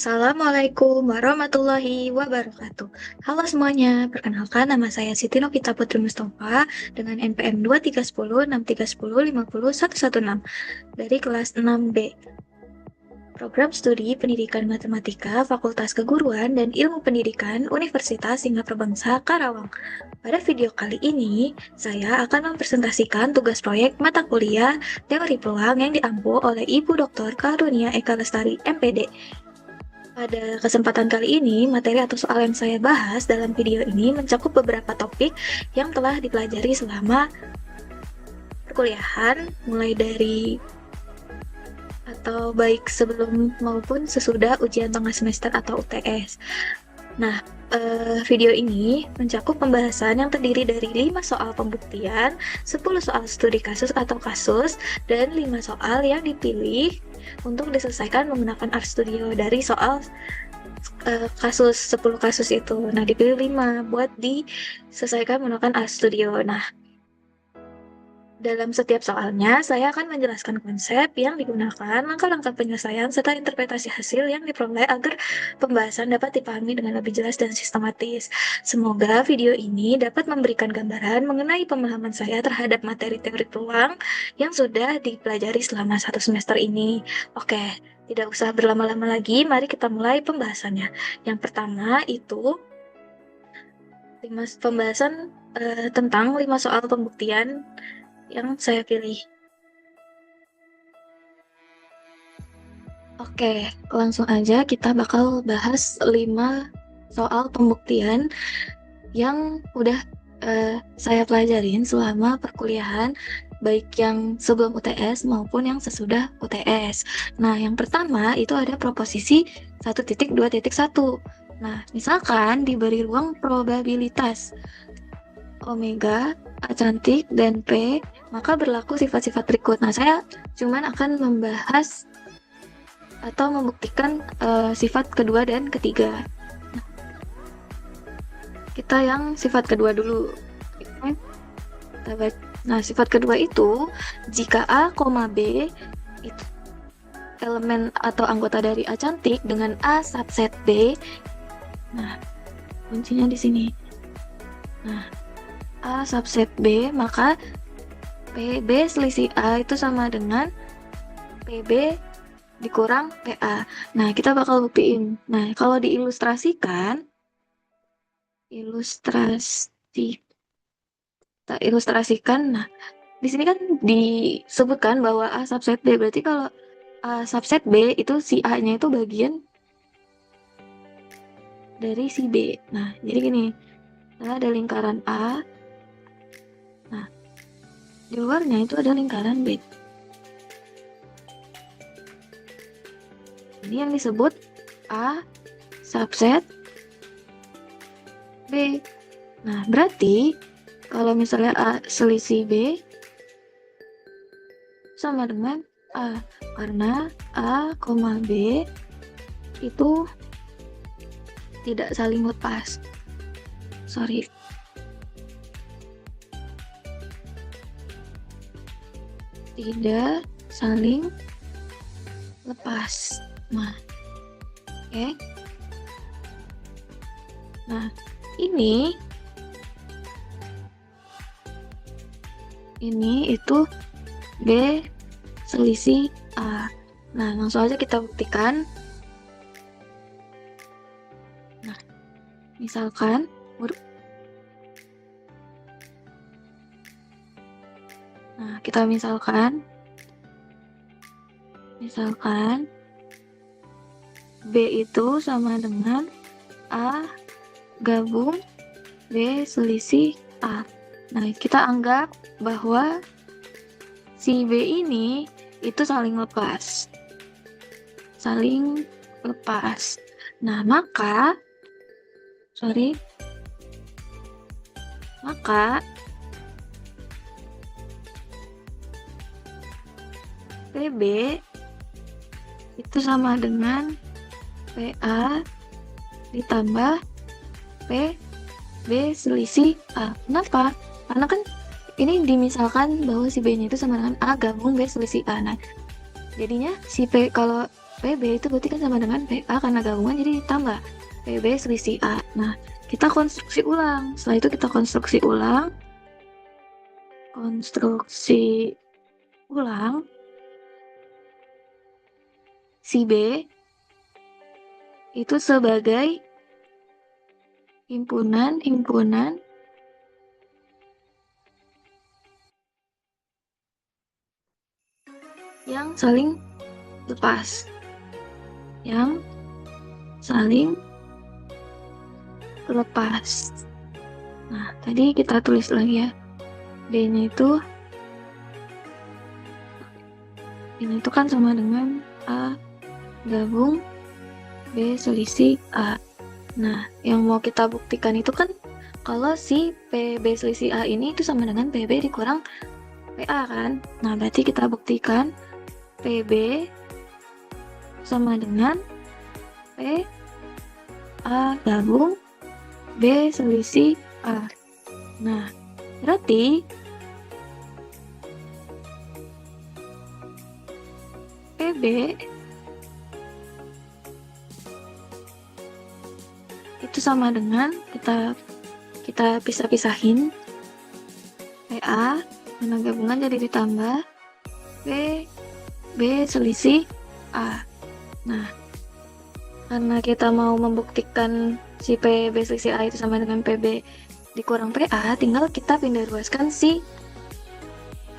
Assalamualaikum warahmatullahi wabarakatuh. Halo semuanya, perkenalkan nama saya Siti Novita Putri Mustafa dengan NPM 231063105016 dari kelas 6B. Program Studi Pendidikan Matematika Fakultas Keguruan dan Ilmu Pendidikan Universitas Singapura Bangsa Karawang. Pada video kali ini, saya akan mempresentasikan tugas proyek mata kuliah Teori Peluang yang diampu oleh Ibu Dr. Karunia Eka Lestari, MPD. Pada kesempatan kali ini, materi atau soal yang saya bahas dalam video ini mencakup beberapa topik yang telah dipelajari selama perkuliahan, mulai dari atau baik sebelum maupun sesudah ujian tengah semester atau UTS. Nah, video ini mencakup pembahasan yang terdiri dari 5 soal pembuktian, 10 soal studi kasus atau kasus, dan 5 soal yang dipilih untuk diselesaikan menggunakan RStudio dari soal kasus 10 kasus itu. Nah, dipilih 5 buat diselesaikan menggunakan RStudio. Nah, dalam setiap soalnya, saya akan menjelaskan konsep yang digunakan, langkah-langkah penyelesaian, serta interpretasi hasil yang diperoleh agar pembahasan dapat dipahami dengan lebih jelas dan sistematis. Semoga video ini dapat memberikan gambaran mengenai pemahaman saya terhadap materi teori peluang yang sudah dipelajari selama 1 semester ini. Oke, tidak usah berlama-lama lagi, mari kita mulai pembahasannya. Yang pertama itu pembahasan tentang 5 soal pembuktian yang saya pilih. Oke, langsung aja kita bakal bahas 5 soal pembuktian yang udah saya pelajarin selama perkuliahan, baik yang sebelum UTS maupun yang sesudah UTS. Nah, yang pertama itu ada proposisi 1.2.1. Nah, misalkan diberi ruang probabilitas omega, A cantik, dan P, maka berlaku sifat-sifat berikut. Nah, saya cuman akan membahas atau membuktikan sifat kedua dan ketiga. Kita yang sifat kedua dulu. Nah, sifat kedua itu, jika A, B itu elemen atau anggota dari A cantik dengan A subset B. Nah, kuncinya di sini. Nah, A subset B, maka PB selisih A itu sama dengan PB dikurang PA. Nah, kita bakal buktiin. Nah, kalau diilustrasikan, kita ilustrasikan, nah, di sini kan disebutkan bahwa A subset B, berarti kalau A subset B itu si A-nya itu bagian dari si B. Nah, jadi gini, ada lingkaran A, nah, di luarnya itu ada lingkaran B. Ini yang disebut A subset B. Nah, berarti kalau misalnya A selisih B sama dengan A, karena A, B itu tidak saling lepas. Sorry. Tidak saling lepas. Nah, oke. Nah, ini itu B selisih A. Nah, langsung aja kita buktikan. Nah, misalkan kita misalkan B itu sama dengan A gabung B selisih A. Nah, kita anggap bahwa si B ini itu saling lepas. Nah, maka PB itu sama dengan PA ditambah PB selisih A. Kenapa? Karena kan ini dimisalkan bahwa si B-nya itu sama dengan A gabung B selisih A. Nah, jadinya si P, kalau PB itu berarti kan sama dengan PA karena gabungan jadi ditambah PB selisih A. Nah, kita konstruksi ulang. Setelah itu kita konstruksi ulang. Si B itu sebagai himpunan yang saling lepas. Yang saling lepas. Nah, tadi kita tulis lagi ya. D-nya itu kan sama dengan A gabung B selisih A. Nah, yang mau kita buktikan itu kan kalau si PB selisih A ini itu sama dengan PB dikurang PA kan. Nah, berarti kita buktikan PB sama dengan PA gabung B selisih A. Nah, berarti PB itu sama dengan kita pisah-pisahin PA karena gabungan jadi ditambah B selisih A. Nah, karena kita mau membuktikan si PB selisih A itu sama dengan PB dikurang PA, tinggal kita pindah ruaskan si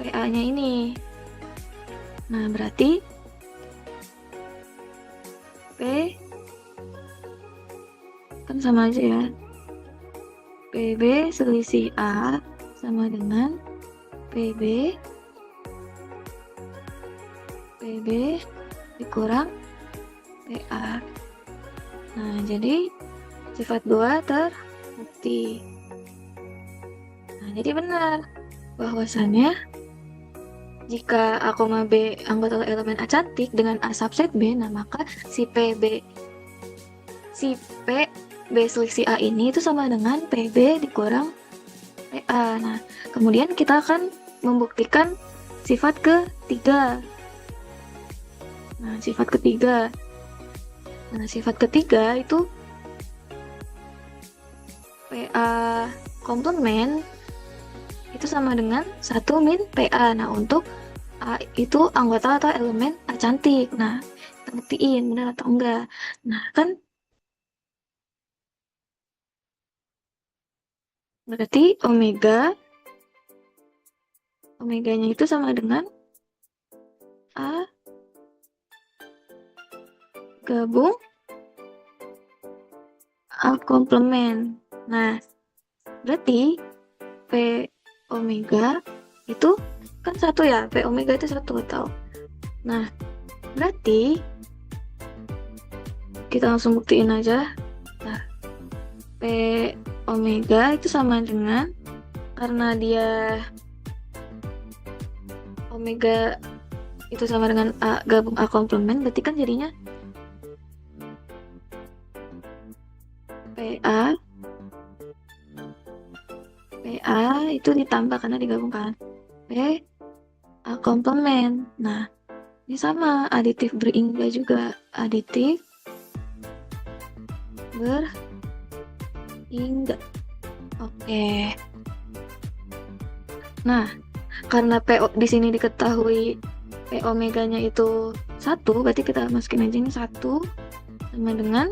PA-nya ini. Nah, berarti P kan sama aja ya. PB selisih A sama dengan PB dikurang PA. Nah, jadi sifat 2 terbukti. Nah, jadi benar bahwasannya jika A, B anggota elemen A cantik dengan A subset B, nah maka si P selisih A ini itu sama dengan PB dikurang PA. Nah, kemudian kita akan membuktikan sifat ketiga. Nah, sifat ketiga itu PA komplement itu sama dengan 1 min PA. Nah, untuk A itu anggota atau elemen A cantik. Nah, kita buktiin benar atau enggak. Nah, kan berarti omeganya itu sama dengan A gabung A komplement. Nah, berarti P omega itu kan 1 ya, P omega itu 1 atau. Nah, berarti kita langsung buktiin aja. Nah, P omega itu sama dengan, karena dia omega itu sama dengan A gabung A komplement, berarti kan jadinya PA itu ditambah karena digabungkan P A komplement. Nah, ini sama aditif berimbang juga, aditif berimbang. Oke. Nah, karena P di sini diketahui P omeganya itu 1, berarti kita masukin aja ini 1 sama dengan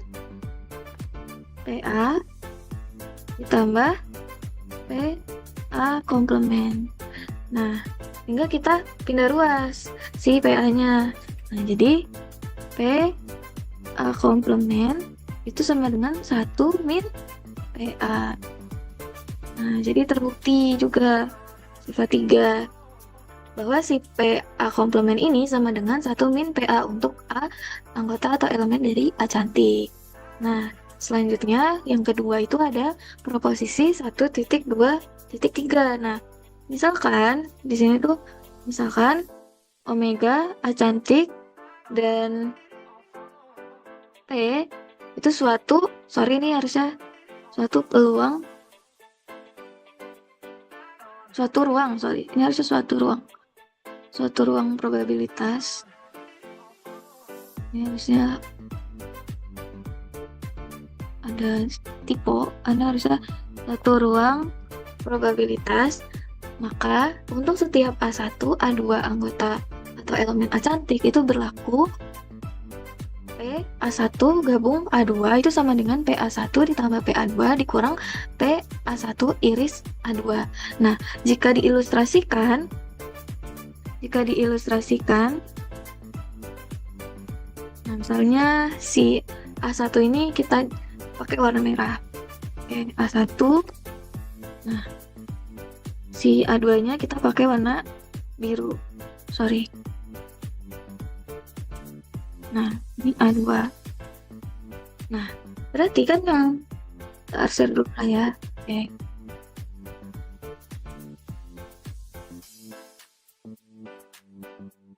PA ditambah PA komplement. Nah, tinggal kita pindah ruas si PA-nya. Nah, jadi PA komplement itu sama dengan 1 min PA. Nah, jadi terbukti juga sifat 3 bahwa si PA komplement ini sama dengan 1 min PA untuk A anggota atau elemen dari A cantik. Nah, selanjutnya yang kedua itu ada proposisi 1.2.3. Nah, misalkan di sini tuh misalkan omega A cantik dan P itu suatu ruang probabilitas Ini harusnya ada tipe, Anda harusnya satu ruang probabilitas. Maka untuk setiap A1, A2 anggota atau elemen A cantik itu berlaku P A1 gabung A2 itu sama dengan PA1 ditambah PA2 dikurang PA1 iris A2. Nah, jika diilustrasikan, nah misalnya si A1 ini kita pakai warna merah. Oke, A1. Nah, si A2-nya kita pakai warna biru. Sorry. Nah, ini A2. Nah, berarti kan yang arsir dulu lah ya. Oke.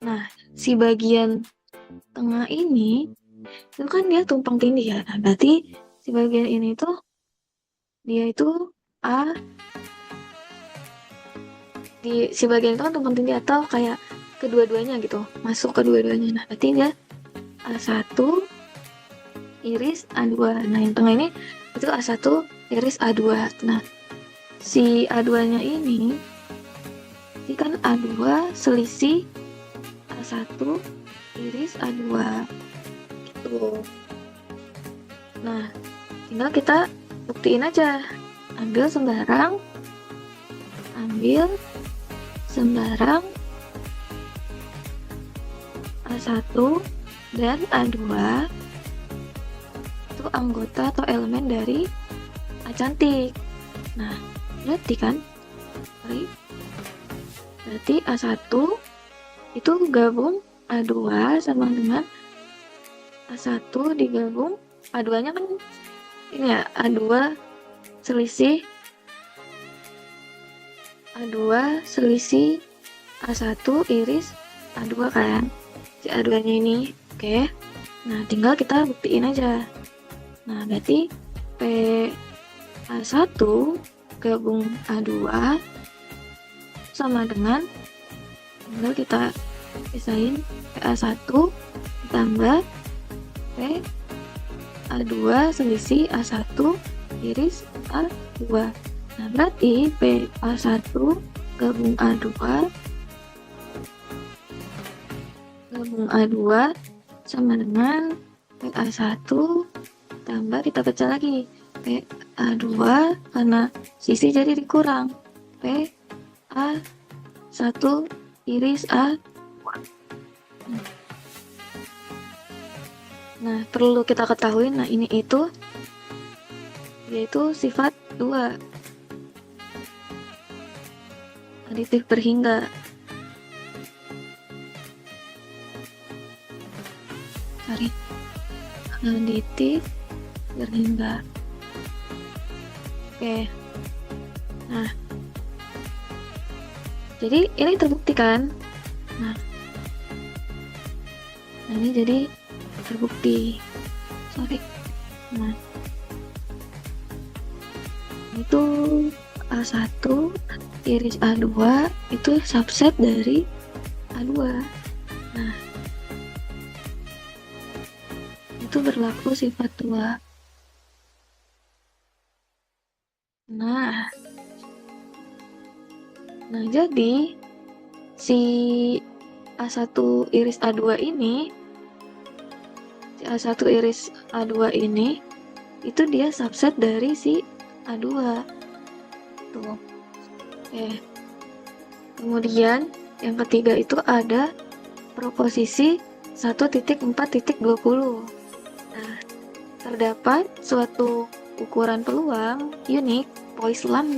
Nah, si bagian tengah ini itu kan dia tumpang tindih ya. Nah, berarti si bagian ini tuh dia itu A si bagian itu kan tumpang tindih atau kayak kedua-duanya gitu, masuk kedua-duanya. Nah, berarti dia A1 iris A2. Nah, yang tengah ini itu A1 iris A2. Nah, si A2-nya ini kan A2 selisih A1 iris A2 gitu. Nah, tinggal kita buktiin aja. Ambil sembarang A1 dan A2 itu anggota atau elemen dari A cantik. Nah, berarti A1 itu gabung A2 sama dengan A1 digabung A2-nya kan ini ya, A2 selisih A1 iris A2 kan, si A2-nya ini. Oke. Nah, tinggal kita buktiin aja. Nah, berarti PA1 gabung A2 sama dengan, tinggal kita pisahin, PA1 ditambah PA2 selisih A1 iris A2. Nah, berarti PA1 gabung A2 sama dengan PA1 tambah, kita pecah lagi PA2 karena sisi jadi dikurang PA1 iris A2. Nah, perlu kita ketahui, nah ini itu yaitu sifat 2 aditif berhingga. Aditif berhingga. Oke. Nah, jadi ini terbukti kan? Nah, ini jadi terbukti. Nah, itu A1 iris A2 itu subset dari A2. Nah, itu berlaku sifat 2. Nah, jadi si A1 iris A2 ini, itu dia subset dari si A2. Tuh. Kemudian yang ketiga itu ada proposisi 1.4.20. Nah, terdapat suatu ukuran peluang unik Poisson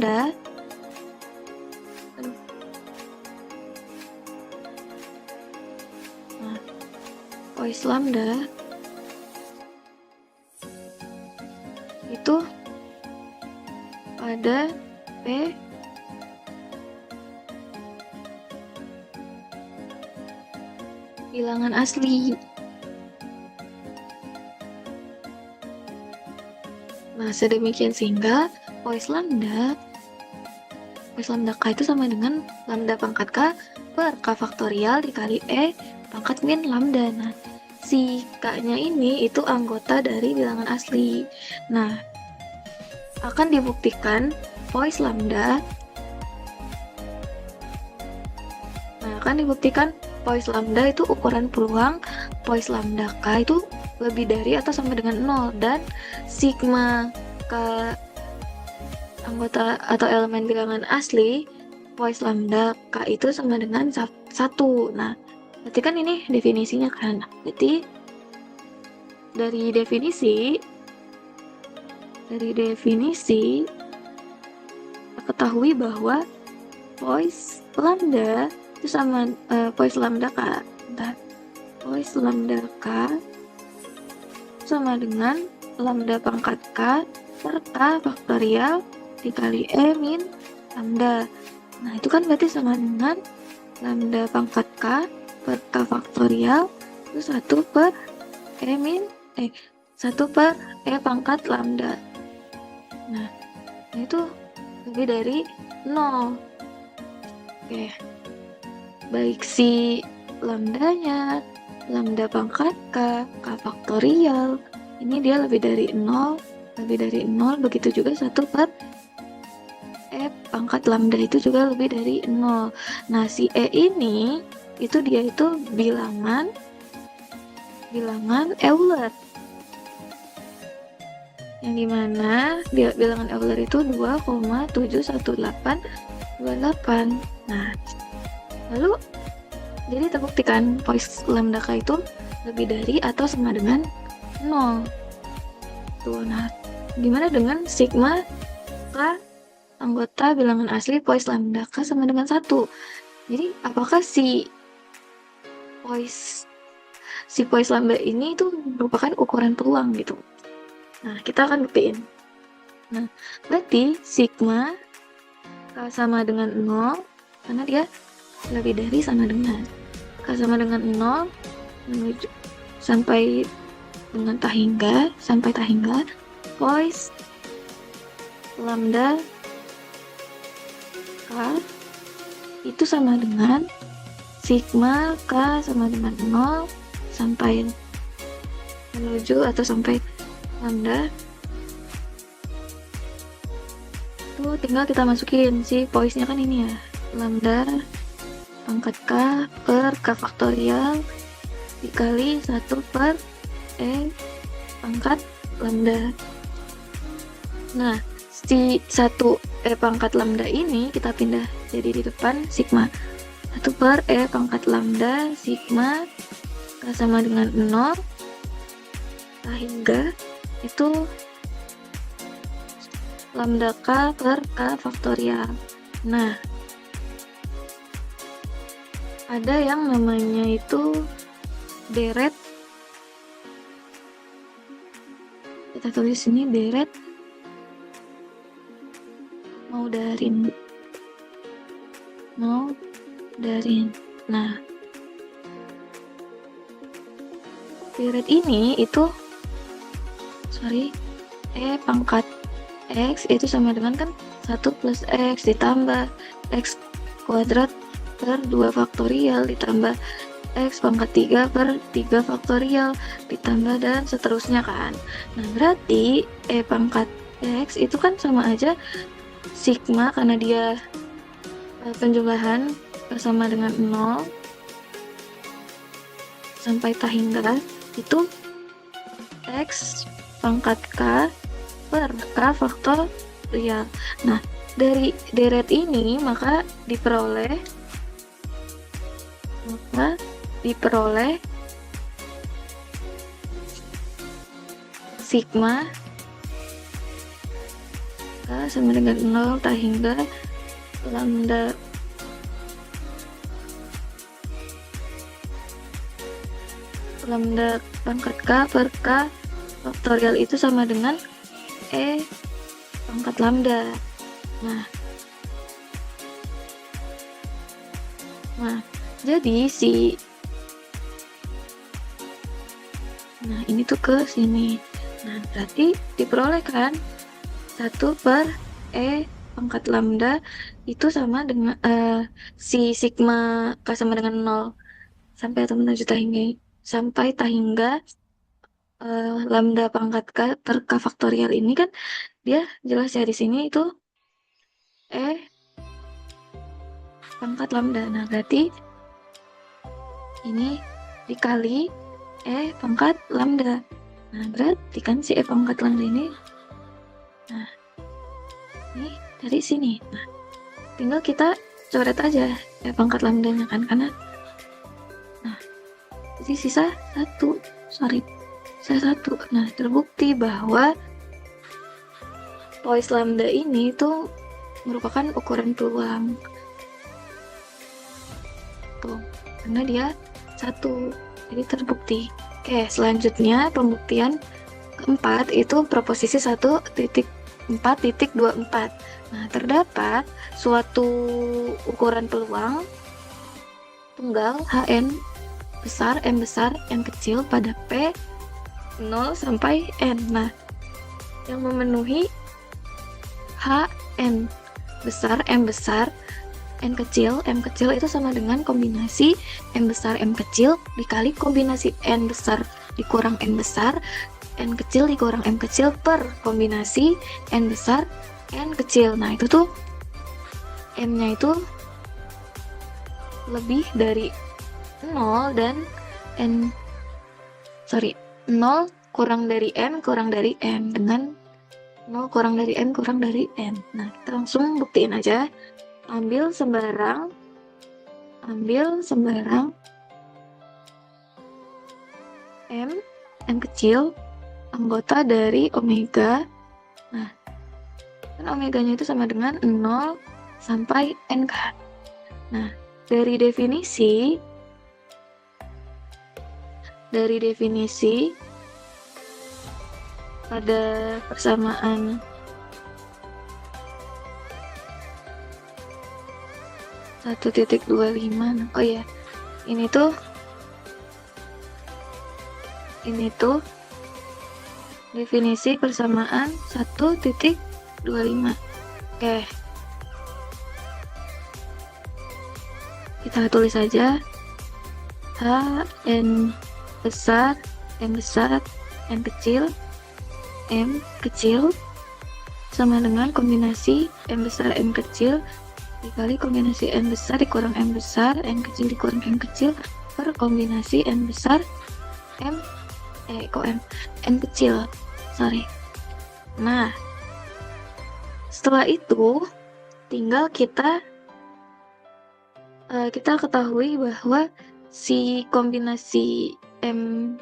lambda itu pada P bilangan asli. Nah, sedemikian sehingga Poisson lambda K itu sama dengan lambda pangkat K per K faktorial dikali E pangkat min lambda. Nah, si K-nya ini itu anggota dari bilangan asli. Nah, akan dibuktikan pois lambda. Nah, akan dibuktikan pois lambda itu ukuran peluang pois lambda K itu lebih dari atau sama dengan 0, dan sigma K anggota atau elemen bilangan asli pois lambda K itu sama dengan 1. Nah, berarti kan ini definisinya kan. Berarti dari definisi kita ketahui bahwa pois lambda itu sama pois lambda K. Pois lambda K sama dengan lambda pangkat K per K faktorial dikali E min lambda. Nah, itu kan berarti sama dengan lambda pangkat K per K faktorial itu 1 per E pangkat lambda. Nah, itu lebih dari 0. Oke. Baik si lambdanya, lambda pangkat K faktorial, ini dia lebih dari 0, begitu juga 1 per E pangkat lambda itu juga lebih dari 0. Nah, si E ini, dia itu bilangan Euler. Yang dimana bilangan Euler itu 2,71828. Nah, lalu jadi terbuktikan pois lambda K itu lebih dari atau sama dengan 0. Tuh, nah, gimana dengan sigma K anggota bilangan asli pois lambda K sama dengan 1? Jadi, apakah si pois lambda ini itu merupakan ukuran peluang gitu? Nah, kita akan buktiin. Nah, berarti sigma K sama dengan 0 karena dia lebih dari sama dengan. K sama dengan 0 menuju sampai tahingga pois lambda K itu sama dengan sigma K sama dengan 0 sampai menuju atau sampai lambda. Tuh, tinggal kita masukin si poisnya kan ini ya, lambda pangkat K per K faktorial dikali 1 per E pangkat lambda. Nah, si 1 E pangkat lambda ini kita pindah jadi di depan sigma 1 per E pangkat lambda sigma K sama dengan 0 hingga itu lambda K per K faktorial. Nah, ada yang namanya itu deret. Kita tulis ini deret mau darin. Nah, deret ini itu E pangkat X itu sama dengan kan 1 plus X ditambah X kuadrat per 2 faktorial ditambah X pangkat 3 per 3 faktorial ditambah dan seterusnya kan. Nah, berarti E pangkat X itu kan sama aja sigma karena dia penjumlahan sama dengan 0 sampai hingga itu X pangkat K per K faktorial. Nah, dari deret ini maka diperoleh sigma K sama dengan 0 hingga lambda pangkat K per K faktorial itu sama dengan E pangkat lambda. Nah, jadi ini tuh ke sini. Nah, berarti diperoleh kan 1 per E pangkat lambda itu sama dengan si sigma K sama dengan 0 sampai atau menuju hingga sampai tak hingga lambda pangkat K per K faktorial ini kan dia jelas ya di sini itu pangkat lambda. Nah, berarti ini dikali pangkat lambda. Nah, berarti kan si pangkat lambda ini, nah, ini dari sini. Nah, tinggal kita coret aja pangkat lambdanya kan, karena, nah, jadi sisa 1. Nah, terbukti bahwa Lois lambda ini itu merupakan ukuran peluang. Tuh, karena dia 1. Jadi terbukti. Oke, selanjutnya pembuktian keempat itu proposisi 1.4.24. Nah, terdapat suatu ukuran peluang tunggal Hn besar, M besar, N kecil pada P 0 sampai N. Nah, yang memenuhi Hn besar, M besar, N kecil itu sama dengan kombinasi M besar, M kecil dikali kombinasi N besar dikurang M besar, N kecil dikurang M kecil per kombinasi N besar, N kecil. Nah, itu tuh M-nya itu lebih dari 0 dan 0 kurang dari M kurang dari M dengan 0 kurang dari M kurang dari N. Nah, kita langsung buktiin aja. Ambil sembarang M kecil anggota dari omega. Nah, kan omeganya itu sama dengan 0 sampai N kan. Nah, dari definisi pada persamaan satu titik 25. Oh ya, ini tuh definisi persamaan 1.25. Oke, kita tulis aja Hn besar, M besar, N kecil sama dengan kombinasi M besar, M kecil dikali kombinasi N besar dikurang M besar, N kecil dikurang M kecil per kombinasi N besar, N kecil. Nah, setelah itu tinggal kita ketahui bahwa si kombinasi M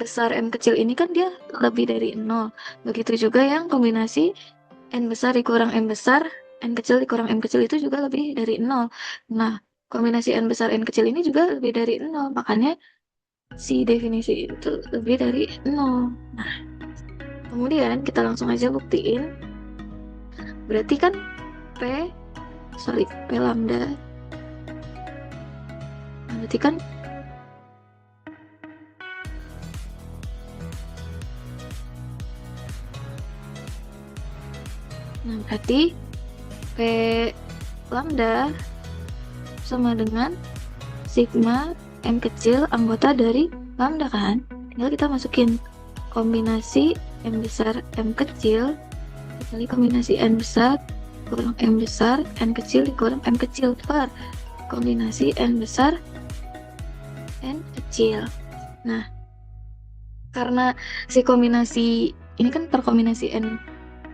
besar, M kecil ini kan dia lebih dari 0. Begitu juga yang kombinasi N besar dikurang M besar, N kecil dikurang M kecil itu juga lebih dari 0. Nah, kombinasi N besar, N kecil ini juga lebih dari 0. Makanya si definisi itu lebih dari 0. Nah, kemudian kita langsung aja buktiin. Berarti kan P lambda. Nah, berarti kan P lambda sama dengan sigma M kecil anggota dari lambda kan. Tinggal kita masukin kombinasi M besar, M kecil dikali kombinasi N besar kurang M besar, N kecil dikurang M kecil per kombinasi N besar, N kecil. Nah, karena si kombinasi ini kan per kombinasi N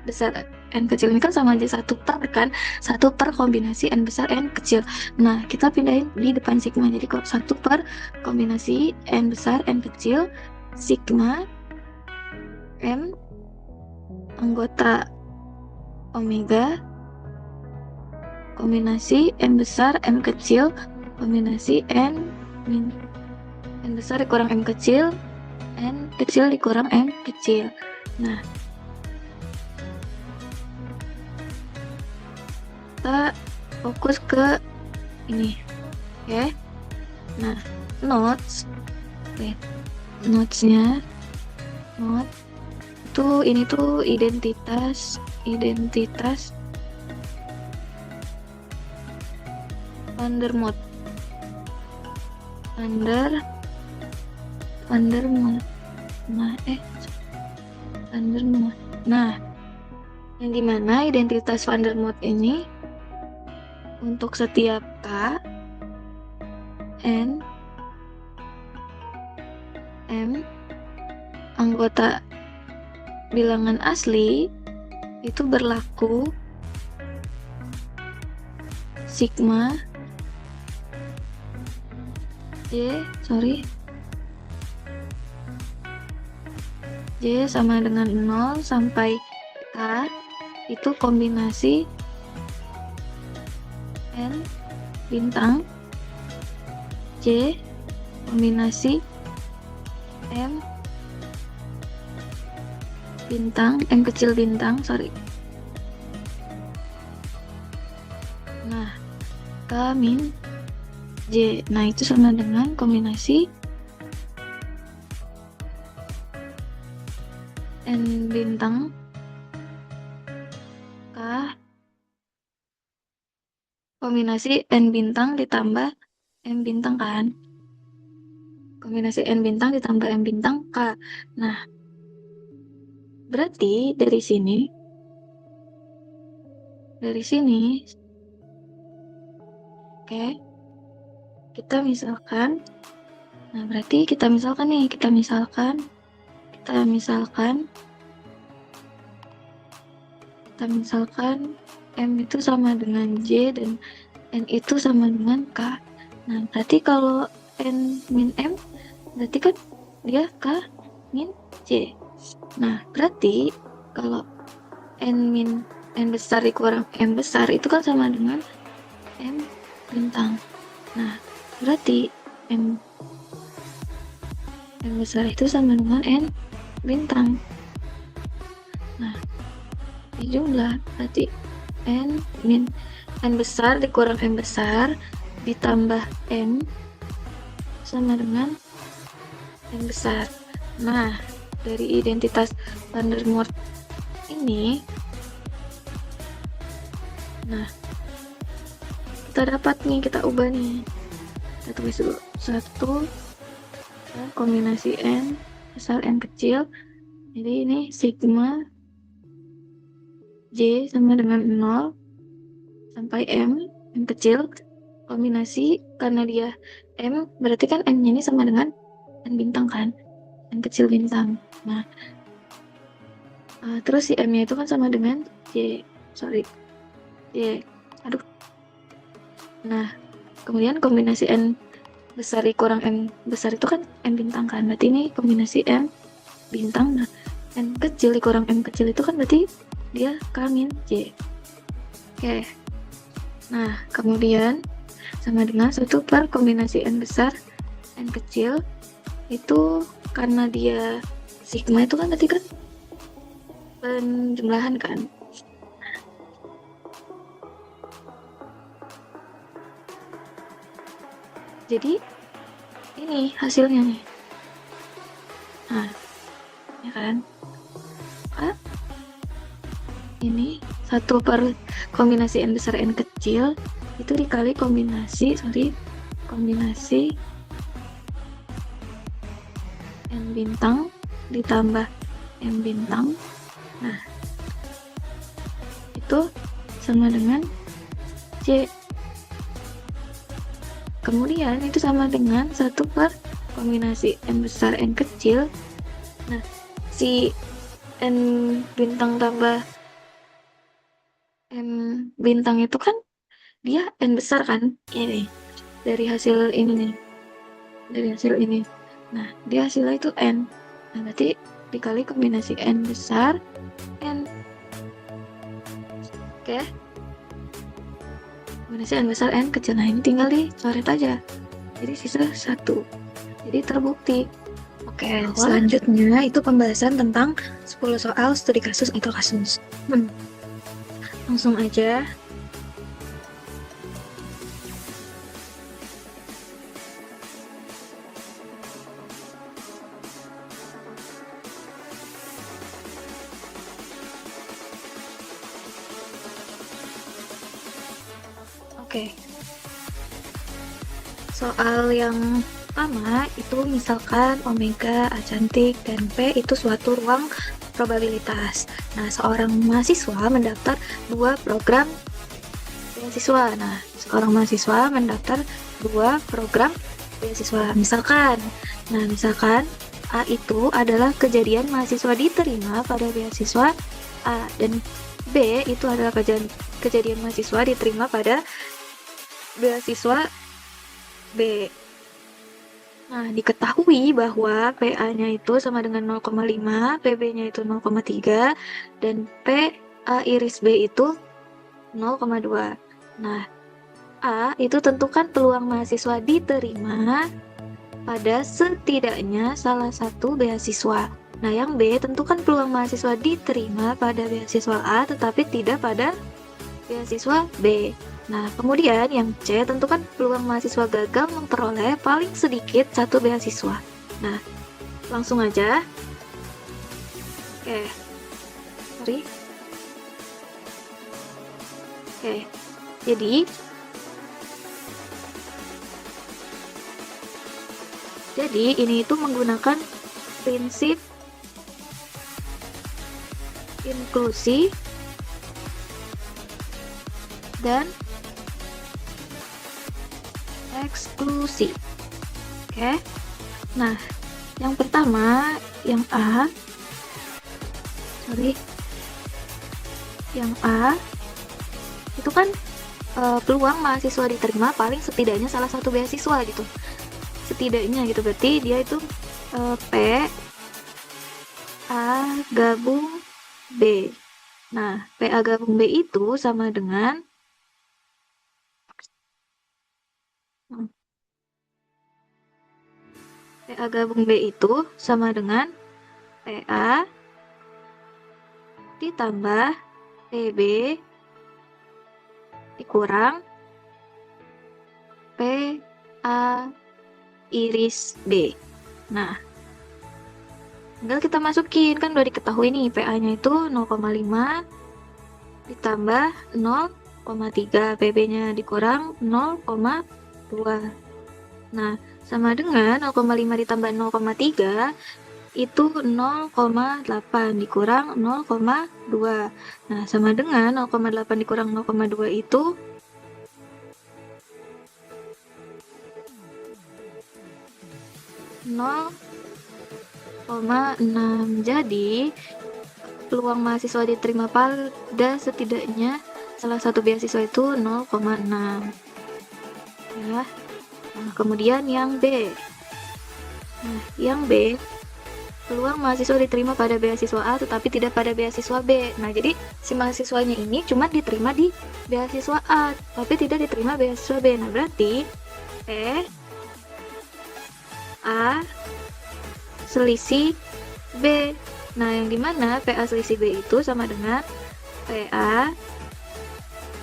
besar, N kecil ini kan sama aja 1 per kombinasi N besar, N kecil. Nah, kita pindahin di depan sigma. Jadi 1 per kombinasi N besar, N kecil sigma M anggota omega kombinasi N besar, M kecil kombinasi N besar dikurang M kecil, N kecil dikurang M kecil. Nah, kita fokus ke ini, oke. Nah, notesnya ini tuh identitas Van der Van der Moot. Van der Moot. Nah, yang dimana identitas Van der Moot ini untuk setiap K, N, M, anggota bilangan asli itu berlaku sigma J sama dengan 0 sampai K itu kombinasi N bintang, J kombinasi M bintang, M kecil bintang, Nah, K min J. Nah, itu sama dengan kombinasi N bintang K kombinasi N bintang ditambah M bintang kan? Kombinasi N bintang ditambah M bintang K. Nah, berarti dari sini oke, kita misalkan, nah berarti kita misalkan M itu sama dengan J dan N itu sama dengan K. Nah, berarti kalau N min M, berarti kan dia K min J. Nah, berarti kalau N besar dikurang M besar itu kan sama dengan M bintang. Nah, berarti M besar itu sama dengan N bintang. Nah, di jumlah berarti N besar dikurang M besar ditambah M sama dengan M besar. Nah, dari identitas Van der Moot ini, nah kita dapat nih, kita ubah nih, kita tulis dulu 1 kombinasi N besar N kecil, jadi ini sigma J sama dengan 0 sampai M kecil kombinasi, karena dia M berarti kan M nya ini sama dengan N bintang kan, N kecil bintang. Nah, terus si M nya itu kan sama dengan J. Nah, kemudian kombinasi N besar dikurang M besar itu kan M bintang kan, berarti ini kombinasi M bintang. Nah, N kecil dikurang M kecil itu kan berarti dia K min J. Oke. Nah, kemudian sama dengan 1 per kombinasi N besar N kecil itu, karena dia sigma itu kan berarti kan penjumlahan kan. Jadi ini hasilnya nih. Nah, ya kan? Ini 1 per kombinasi N besar N kecil itu dikali kombinasi N bintang ditambah M bintang. Nah, itu sama dengan J. Kemudian itu sama dengan 1 per kombinasi N besar N kecil. Nah, si N bintang tambah M bintang itu kan dia N besar kan, ini dari hasil ini. Nah, dia hasilnya itu N. Nah, berarti dikali kombinasi N besar N. Oke, kombinasi N besar N kecil. Nah, ini tinggal dicoret aja, jadi sisa 1. Jadi terbukti. Oke, selanjutnya itu pembahasan tentang 10 soal studi kasus atau kasus. Langsung aja. Oke. Soal yang pertama itu misalkan omega, A cantik, dan P itu suatu ruang probabilitas. Nah, seorang mahasiswa mendaftar 2 program beasiswa. Nah, seorang mahasiswa mendaftar 2 program beasiswa. Misalkan A itu adalah kejadian mahasiswa diterima pada beasiswa A, dan B itu adalah kejadian mahasiswa diterima pada beasiswa B. Nah, diketahui bahwa PA-nya itu sama dengan 0,5, PB-nya itu 0,3, dan PA iris B itu 0,2. Nah, A itu tentukan peluang mahasiswa diterima pada setidaknya salah satu beasiswa. Nah, yang B tentukan peluang mahasiswa diterima pada beasiswa A tetapi tidak pada beasiswa B. Nah, kemudian yang C tentukan peluang mahasiswa gagal memperoleh paling sedikit 1 beasiswa. Nah, langsung aja. Jadi ini itu menggunakan prinsip inklusi dan eksklusi. Oke. Nah, yang pertama, yang A. Yang A itu kan peluang mahasiswa diterima paling setidaknya salah satu beasiswa gitu. Setidaknya gitu, berarti dia itu P A gabung B. Nah, PA gabung B itu sama dengan PA gabung B itu sama dengan PA ditambah PB dikurang PA iris B. Nah, tinggal kita masukin, kan udah diketahui nih PA-nya itu 0,5 ditambah 0,3, PB-nya dikurang 0,2. Nah, sama dengan 0,5 ditambah 0,3 itu 0,8 dikurang 0,2. Nah, sama dengan 0,8 dikurang 0,2 itu 0,6. Jadi peluang mahasiswa diterima pada setidaknya salah satu beasiswa itu 0,6 ya. Nah, kemudian yang B. Nah, yang B, peluang mahasiswa diterima pada beasiswa A tetapi tidak pada beasiswa B. Nah, jadi si mahasiswanya ini cuma diterima di beasiswa A tapi tidak diterima beasiswa B. Nah, berarti A selisih B. Nah, yang dimana PA selisih B itu sama dengan PA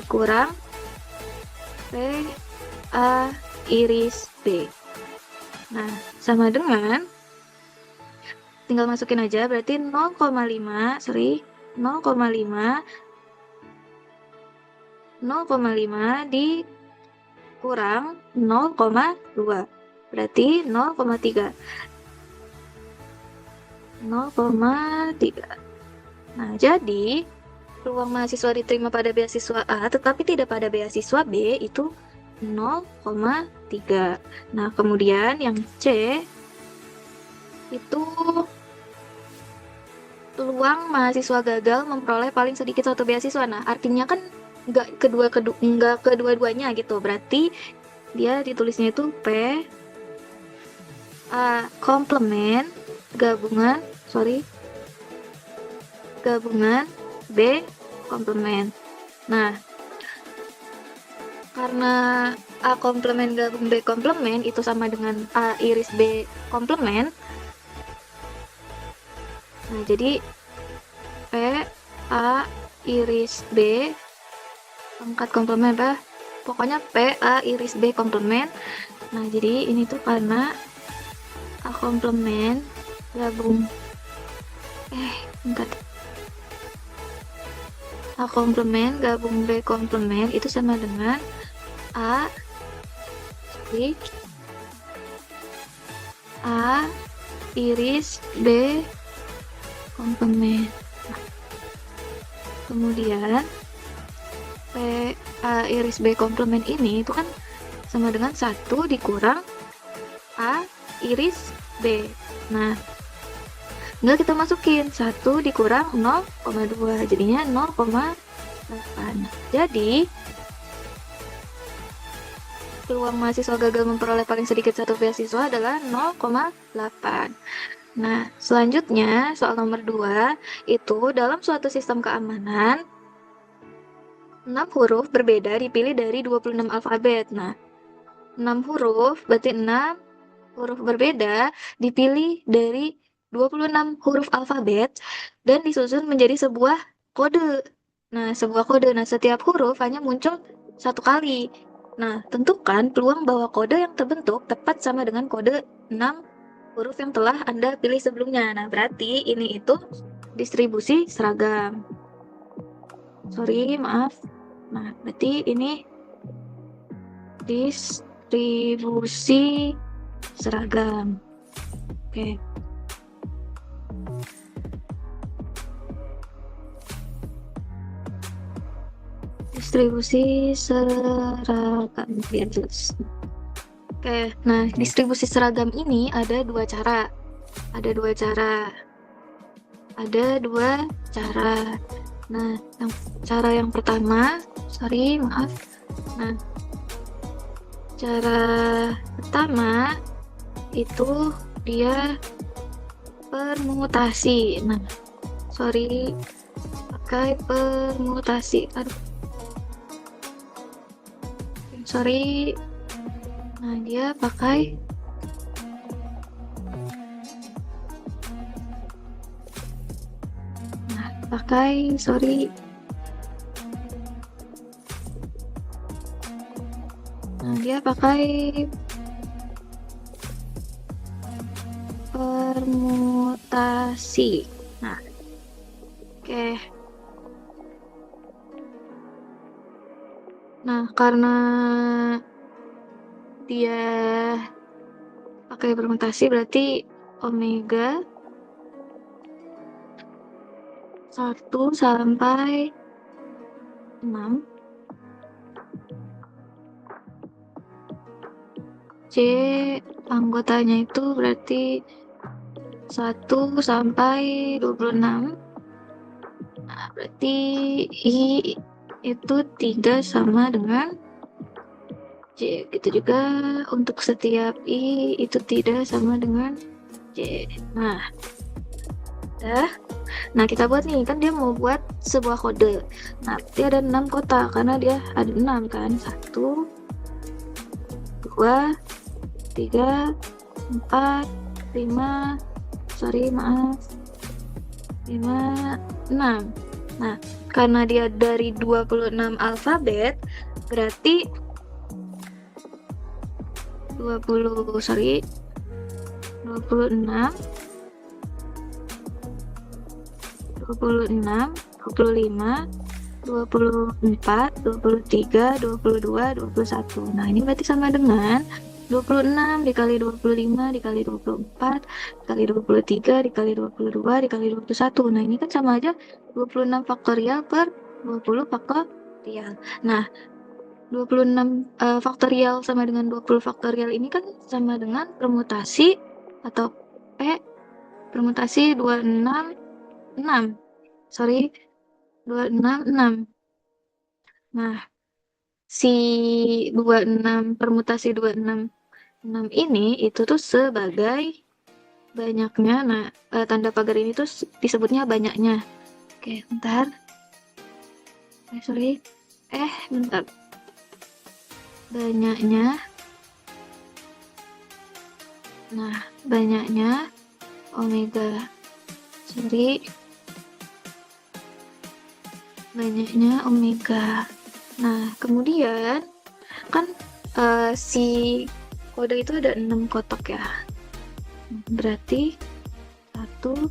kurang PA iris B. Nah, sama dengan, tinggal masukin aja, berarti 0,5 dikurang 0,2, berarti 0,3. 0,3. Nah, jadi peluang mahasiswa diterima pada beasiswa A tetapi tidak pada beasiswa B itu 0,3. Nah, kemudian yang C itu peluang mahasiswa gagal memperoleh paling sedikit 1 beasiswa. Nah, artinya kan nggak kedua-duanya gitu. Berarti dia ditulisnya itu P A komplement gabungan B komplement. Nah, karena A komplement gabung B komplement itu sama dengan A iris B komplement. Nah, jadi P A iris B pangkat komplement apa? Pokoknya P A iris B komplement. Nah, jadi ini tuh karena A komplement gabung A komplement gabung B komplement itu sama dengan A A iris B komplement. Kemudian P A iris B komplement ini itu kan sama dengan 1 dikurang A iris B. Nah, tinggal kita masukin 1 dikurang 0,2 jadinya 0,8. Jadi peluang mahasiswa gagal memperoleh paling sedikit 1 beasiswa adalah 0,8. Nah, selanjutnya soal nomor 2 itu dalam suatu sistem keamanan 6 huruf berbeda dipilih dari 26 alfabet. Nah, 6 huruf berarti 6 huruf berbeda dipilih dari 26 huruf alfabet dan disusun menjadi sebuah kode. Nah, sebuah kode. Nah, setiap huruf hanya muncul 1 kali. Nah, tentukan peluang bahwa kode yang terbentuk tepat sama dengan kode 6 huruf yang telah Anda pilih sebelumnya. Nah, berarti ini itu distribusi seragam. Sorry, maaf. Nah, berarti ini distribusi seragam. Oke. Distribusi seragam biar jelas. Oke, nah distribusi seragam ini ada 2 cara. Ada 2 cara. Ada 2 cara. Nah, cara yang pertama, sorry, maaf. Nah, cara pertama itu dia permutasi. Nah, sorry, pakai permutasi. Aduh. Sorry. Nah, dia pakai sorry. Nah, dia pakai permutasi. Nah, oke. Nah, karena dia pakai permutasi berarti omega 1 sampai 6 C anggotanya itu berarti 1 sampai 26. Nah, berarti I itu tidak sama dengan C. Gitu juga untuk setiap I itu tidak sama dengan C. Nah, udah. Nah, kita buat nih, kan dia mau buat sebuah kode. Nah, dia ada 6 kotak karena dia ada 6 kan. 1 2 3 4 5 sorry maaf 5 6. Nah, karena dia dari 26 alfabet berarti 26 25 24 23 22 21. Nah, ini berarti sama dengan 26 dikali 25 dikali 24 dikali 23 dikali 22 dikali 21. Nah, ini kan sama aja 26 faktorial per 20 faktorial. Nah, 26 faktorial sama dengan 20 faktorial ini kan sama dengan permutasi atau P permutasi 266. Sorry, 266. Nah, si 26 permutasi 266 ini itu tuh sebagai banyaknya. Nah, tanda pagar ini tuh disebutnya banyaknya. Oke, bentar. Sorry. Bentar. Banyaknya. Nah, banyaknya omega. Sorry. Banyaknya omega. Nah, kemudian kan si kode itu ada 6 kotak ya. Berarti 1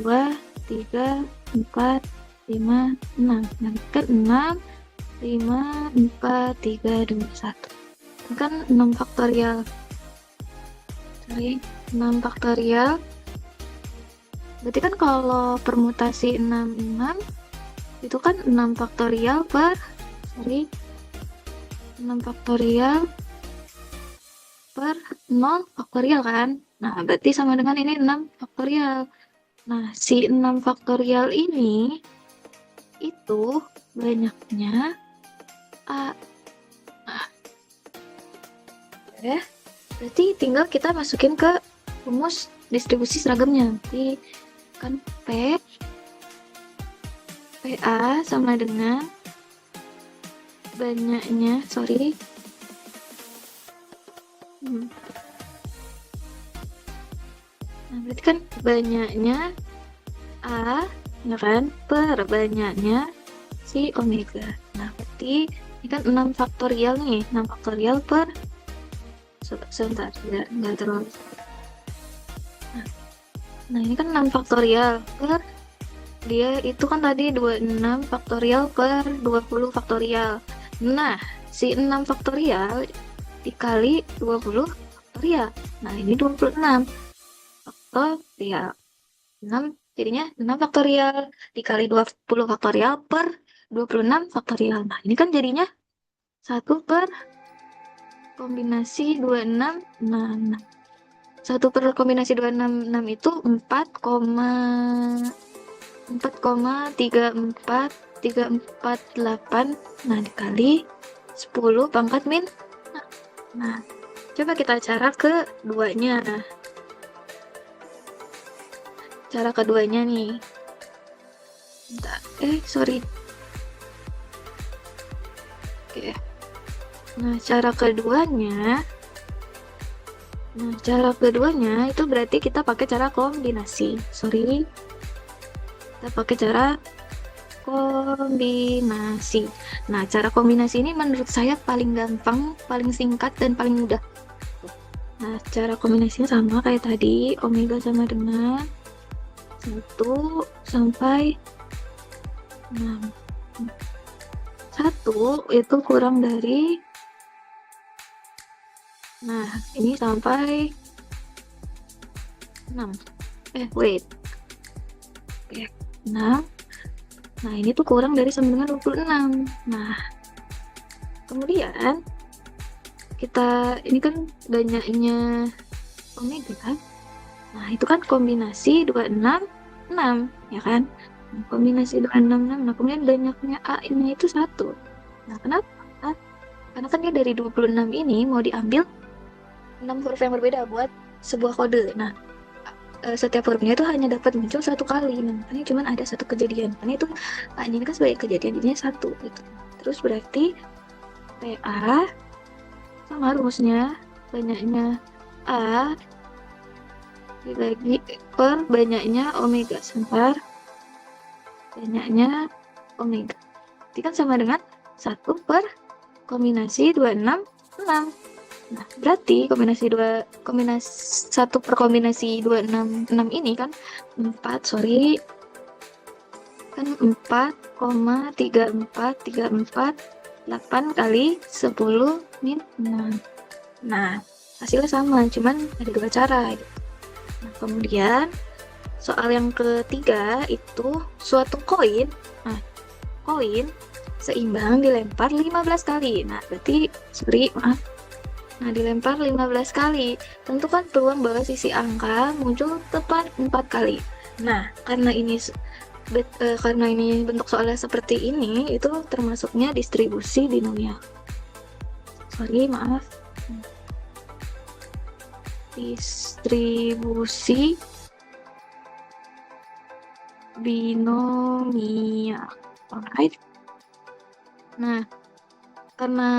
2 3 4 5 6. Nah, kan 6 5 4 3 2 1. Kan 6 faktorial. Sorry. 6 faktorial. Berarti kan kalau permutasi 6 itu kan 6 faktorial per 6 faktorial per 0 faktorial kan. Nah, berarti sama dengan ini 6 faktorial. Nah, si 6 faktorial ini itu banyaknya A. Nah, ya. Berarti tinggal kita masukin ke rumus distribusi seragamnya. Nanti kan PA sama dengan banyaknya, Nah, berarti kan banyaknya A, ya kan, per banyaknya si omega. Nah, berarti ini kan 6 faktorial nih, 6 faktorial per sebentar, nggak terlalu. Nah, ini kan 6 faktorial per dia itu kan tadi 26 faktorial per 20 faktorial. Nah, si 6 faktorial dikali 20 faktorial. Nah, ini 26 faktorial. 6 jadinya 6 faktorial dikali 20 faktorial per 26 faktorial. Nah, ini kan jadinya 1 per kombinasi 26. Nah, 1 per kombinasi 266 itu 4,348. Nah, dikali 10 pangkat min. Nah, coba kita cara keduanya. Cara keduanya nih. Bentar. Sorry. Oke. Nah, cara keduanya itu berarti kita pakai cara kombinasi. Kita pakai cara kombinasi. Nah, cara kombinasi ini menurut saya paling gampang, paling singkat, dan paling mudah. Nah, cara kombinasinya sama kayak tadi, omega sama dengan 1 sampai 6. 1 itu kurang dari, nah, ini sampai 6. Wait. Oke, 6. Nah, ini tuh kurang dari sama dengan 26. Nah, kemudian ini kan banyaknya omega kan. Nah, itu kan kombinasi 266, ya kan? Nah, kombinasi 266. Nah, kemudian banyaknya A ini itu 1. Nah, kenapa? Karena kan dia dari 26 ini mau diambil 6 huruf yang berbeda buat sebuah kode. Nah, setiap hurufnya itu hanya dapat muncul 1 kali. Nah, makanya cuma ada 1 kejadian. Karena itu ini kan sebagai kejadian jadinya 1 gitu. Terus berarti PA sama rumusnya banyaknya A dibagi per banyaknya omega. Sebentar. Banyaknya omega. Itu kan sama dengan 1 per kombinasi 266. Nah, berarti kombinasi 1 per kombinasi 266 ini kan 4,3434 kali 10 min 6. Nah, hasilnya sama, cuman ada 2 cara gitu. Nah, kemudian soal yang ketiga itu suatu koin. Nah, koin seimbang dilempar 15 kali. Nah, berarti Nah, dilempar 15 kali. Tentu kan peluang bahwa sisi angka muncul tepat 4 kali. Nah, karena ini bentuk soalnya seperti ini, itu termasuknya distribusi binomial. Maaf. Distribusi binomial. Alright. Nah, karena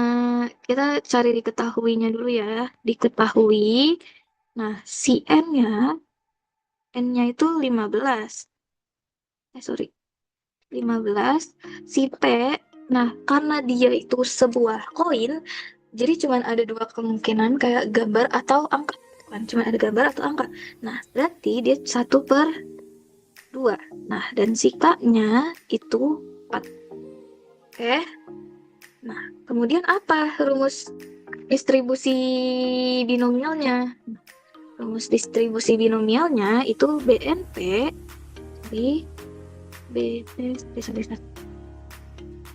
kita cari diketahuinya dulu ya. Diketahui. Nah, si N-nya itu 15. 15. Si P, nah karena dia itu sebuah koin, jadi cuma ada 2 kemungkinan kayak gambar atau angka. Kan cuma ada gambar atau angka. Nah, berarti dia 1 per 2. Nah, dan si K-nya itu 4. Oke. Nah, kemudian apa rumus distribusi binomialnya? rumus distribusi binomialnya itu BNP di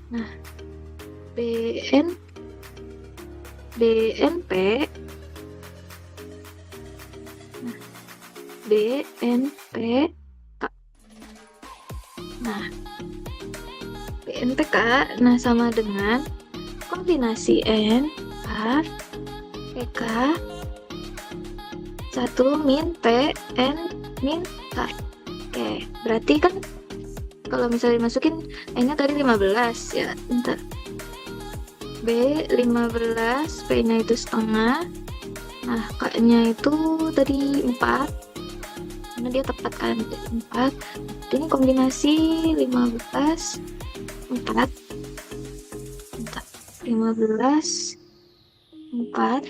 Nah, BNP BNPK sama dengan kombinasi N K PK 1 min P N min K. Oke, berarti kan kalau misalnya dimasukin N-nya tadi 15 ya, bentar. B 15, P-nya itu setengah. Nah, K-nya itu tadi 4. Karena dia tepat kan, 4. Ini kombinasi 15 4. Bentar. 15 4.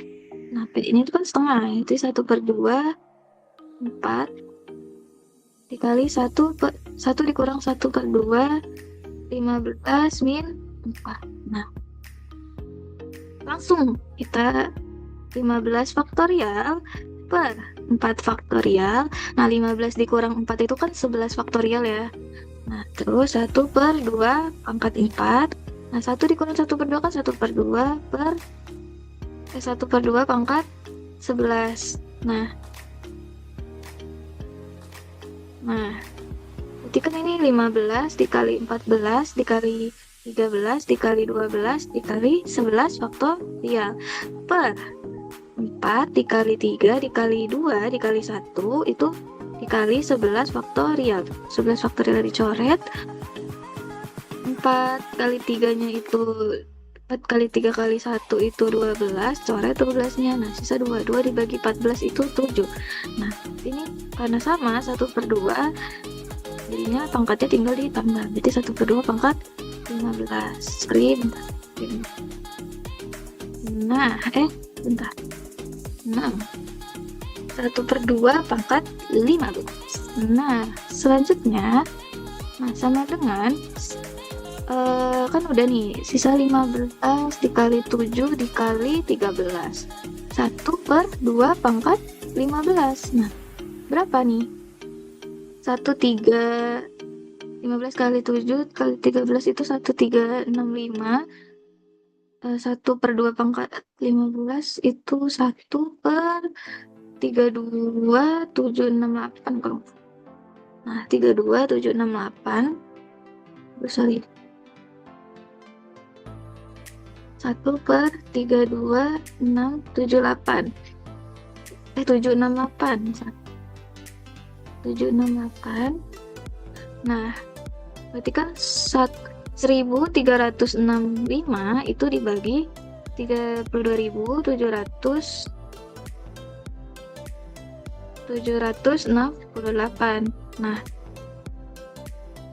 Nah, P ini itu kan setengah, itu 1/2 4 dikali 1 dikurang 1/2 15 min 4. Nah, langsung kita 15 faktorial per 4 faktorial. Nah, 15 dikurang 4 itu kan 11 faktorial ya. Nah, terus 1/2 pangkat 4. Nah, 1 dikurang 1/2 kan 1/2 per 1/2 pangkat 11. Nah, berarti kan ini 15 dikali 14 dikali 13 dikali 12 dikali 11 faktorial per 4 dikali 3 dikali 2 dikali 1 itu dikali 11 faktorial. 11 faktorial dicoret. 4 kali 3-nya itu 4 kali 3 kali 1 itu 12, coret 12-nya. Nah, sisa 2 dibagi 14 itu 7. Nah, ini karena sama 1/2, jadinya pangkatnya tinggal ditambah. Berarti 1/2 pangkat 15. Bentar. Nah, bentar. 6. 1/2 pangkat 15. Nah, selanjutnya sama dengan kan udah nih sisa 15 dikali 7 dikali 13. 1/2 pangkat 15. Nah, berapa nih? 15 kali 7 kali 13 itu 1365. 1/2 pangkat 15 itu 1/32,768 kalau. Nah, 32,768. Sorry. 1/32,678. 768. 768. Nah, berarti kan 1365 itu dibagi 32.768. Nah,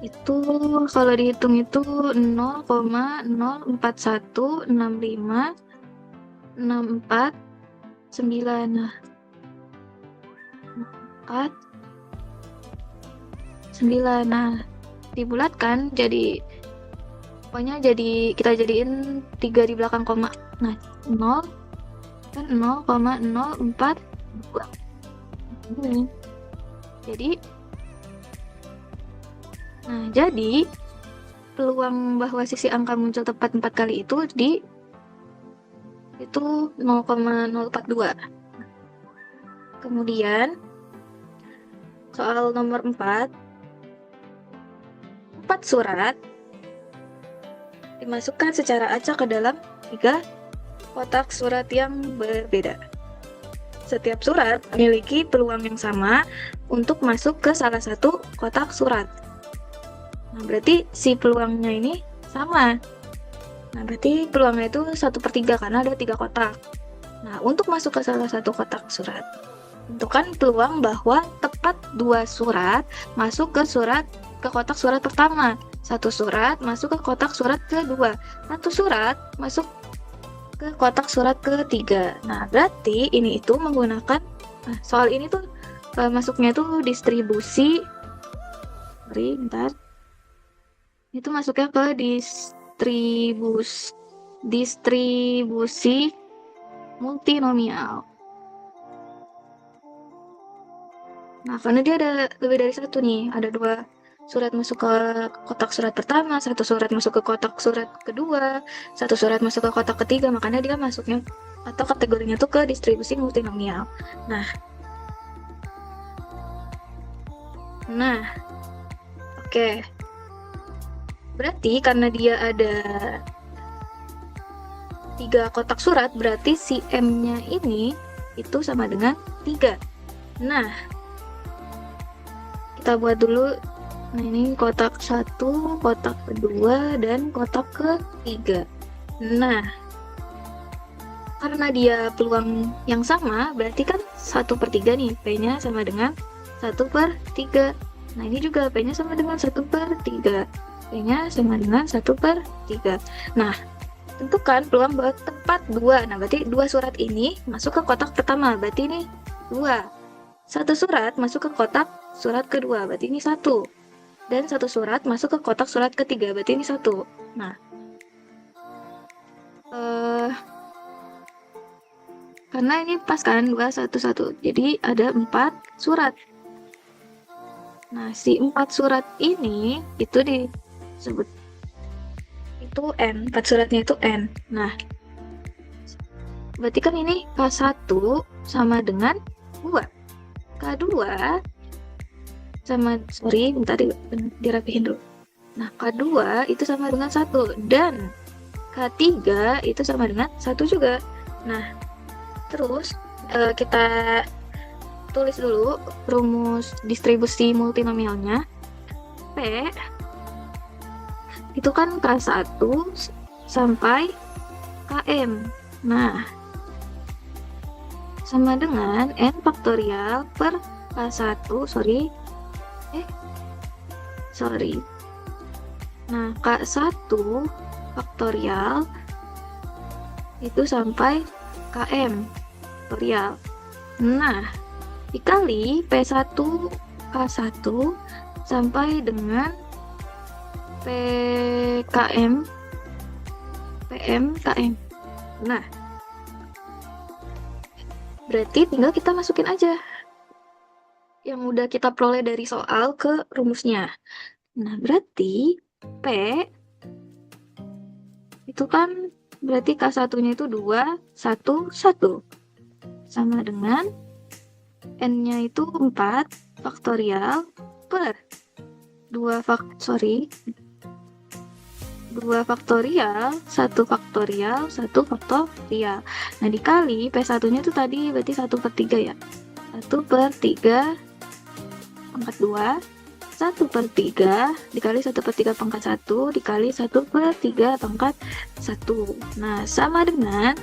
itu kalau dihitung itu 0,0416564,9. Nah, 4,9. Nah, dibulatkan jadi pokoknya kita jadiin 3 di belakang koma. Nah, 0 kan 0,042. Jadi peluang bahwa sisi angka muncul tepat 4 kali itu 0,042. Kemudian soal nomor 4 surat dimasukkan secara acak ke dalam 3 kotak surat yang berbeda. Setiap surat memiliki peluang yang sama untuk masuk ke salah satu kotak surat. Nah, berarti si peluangnya ini sama. Nah, berarti peluangnya itu 1/3 karena ada 3 kotak. Nah, untuk masuk ke salah satu kotak surat, tentukan peluang bahwa tepat 2 surat masuk ke kotak surat pertama. 1 surat masuk ke kotak surat kedua. 1 surat masuk ke kotak surat ketiga. Nah, berarti ini itu menggunakan soal ini tuh masuknya tuh distribusi. Bentar. Itu masuknya ke distribusi multinomial. Nah, karena dia ada lebih dari satu nih, ada 2 surat masuk ke kotak surat pertama, 1 surat masuk ke kotak surat kedua, 1 surat masuk ke kotak ketiga, makanya dia masuknya atau kategorinya tuh ke distribusi multinomial. Nah, oke. Berarti karena dia ada 3 kotak surat, berarti si M-nya ini itu sama dengan 3. Nah, kita buat dulu. Nah, ini kotak 1, kotak kedua, dan kotak ketiga. Nah, karena dia peluang yang sama, berarti kan 1/3 nih, P-nya sama dengan 1/3. Nah, ini juga P-nya sama dengan 1/3. P-nya sama dengan 1/3. Nah, tentukan peluang buat tepat 2. Nah, berarti 2 surat ini masuk ke kotak pertama, berarti ini 2. 1 surat masuk ke kotak surat kedua, berarti ini 1. Dan 1 surat masuk ke kotak surat ketiga, berarti ini 1. Nah, karena ini pas kan 2, 1, 1, jadi ada 4 surat. Nah, si 4 surat ini itu disebut itu N, 4 suratnya itu N. Nah, berarti kan ini K1 sama dengan 2. K2 sama, sorry, bentar dirapihin dulu. Nah, K2 itu sama dengan 1. Dan K3 itu sama dengan 1 juga. Nah, terus kita tulis dulu rumus distribusi multinomialnya. P itu kan K1 sampai Km. Nah, sama dengan N faktorial per K1, Nah, K1 faktorial itu sampai Km faktorial. Nah, dikali P1 K1 sampai dengan PKM PM KM. Nah, berarti tinggal kita masukin aja yang udah kita peroleh dari soal ke rumusnya. Nah, berarti P itu kan berarti K1-nya itu 2, 1, 1. Sama dengan N-nya itu 4 faktorial per 2 faktorial, 1 faktorial, 1 faktorial. Nah, dikali P1-nya itu tadi berarti 1/3 ya. 1/3 pangkat 2, 1/3 dikali 1/3 pangkat 1 dikali 1/3 pangkat 1. Nah, sama dengan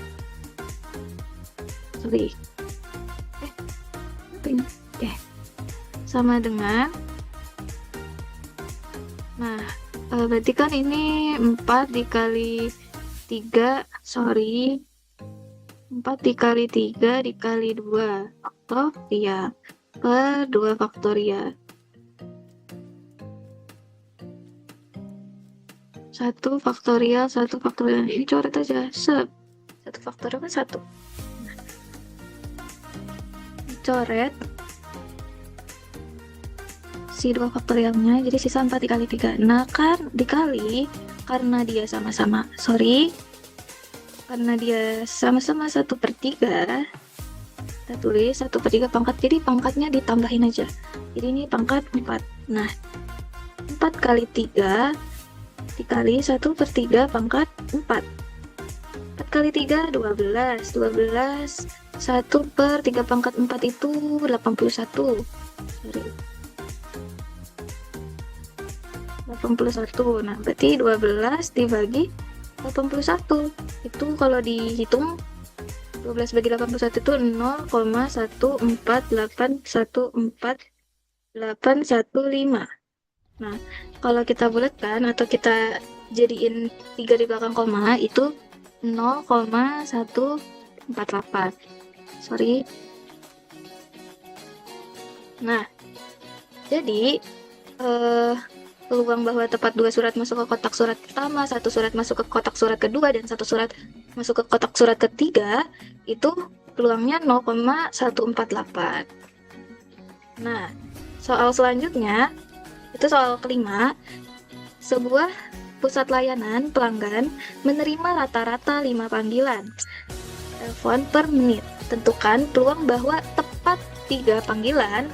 sama dengan, nah, berarti kan ini 4 dikali 3, 4 dikali 3 dikali 2 faktorial per 2 faktorial. 1 faktorial, 1 faktorial. Ini coret aja. 1 faktorial kan 1. Nah, dicoret si 2 faktorialnya, jadi sisa 4 dikali 3. Nah, kan dikali karena dia sama-sama, karena dia sama-sama 1/3, kita tulis 1/3 pangkat, jadi pangkatnya ditambahin aja. Jadi ini pangkat 4. Nah, 4 kali 3 dikali 1/3 pangkat 4. 4 kali 3, 12. 12, 1/3 pangkat 4 itu 81. 81. Nah, berarti 12 dibagi 81. Itu kalau dihitung 12 bagi 81 itu 0,14814,815. Nah, kalau kita bulatkan atau kita jadiin 3 di belakang koma itu 0,148. Nah, jadi peluang bahwa tepat 2 surat masuk ke kotak surat pertama, 1 surat masuk ke kotak surat kedua, dan 1 surat masuk ke kotak surat ketiga, itu peluangnya 0,148. Nah, soal selanjutnya, itu soal kelima, sebuah pusat layanan pelanggan menerima rata-rata 5 panggilan telepon per menit. Tentukan peluang bahwa tepat 3 panggilan,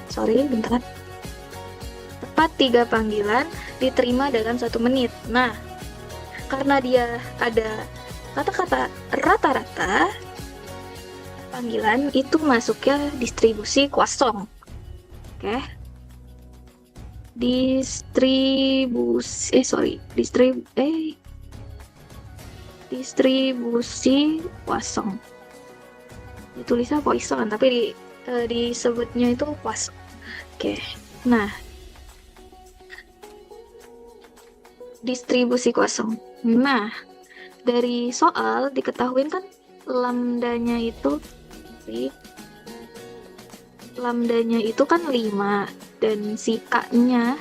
tepat 3 panggilan diterima dalam 1 menit. Nah, karena dia ada kata-kata rata-rata, panggilan itu masuknya distribusi kosong. Oke. Distribusi kosong. Ditulisnya poison, tapi disebutnya itu kosong. Oke. Nah, distribusi kosong. Nah, dari soal diketahui kan lambdanya itu kan 5 dan si K-nya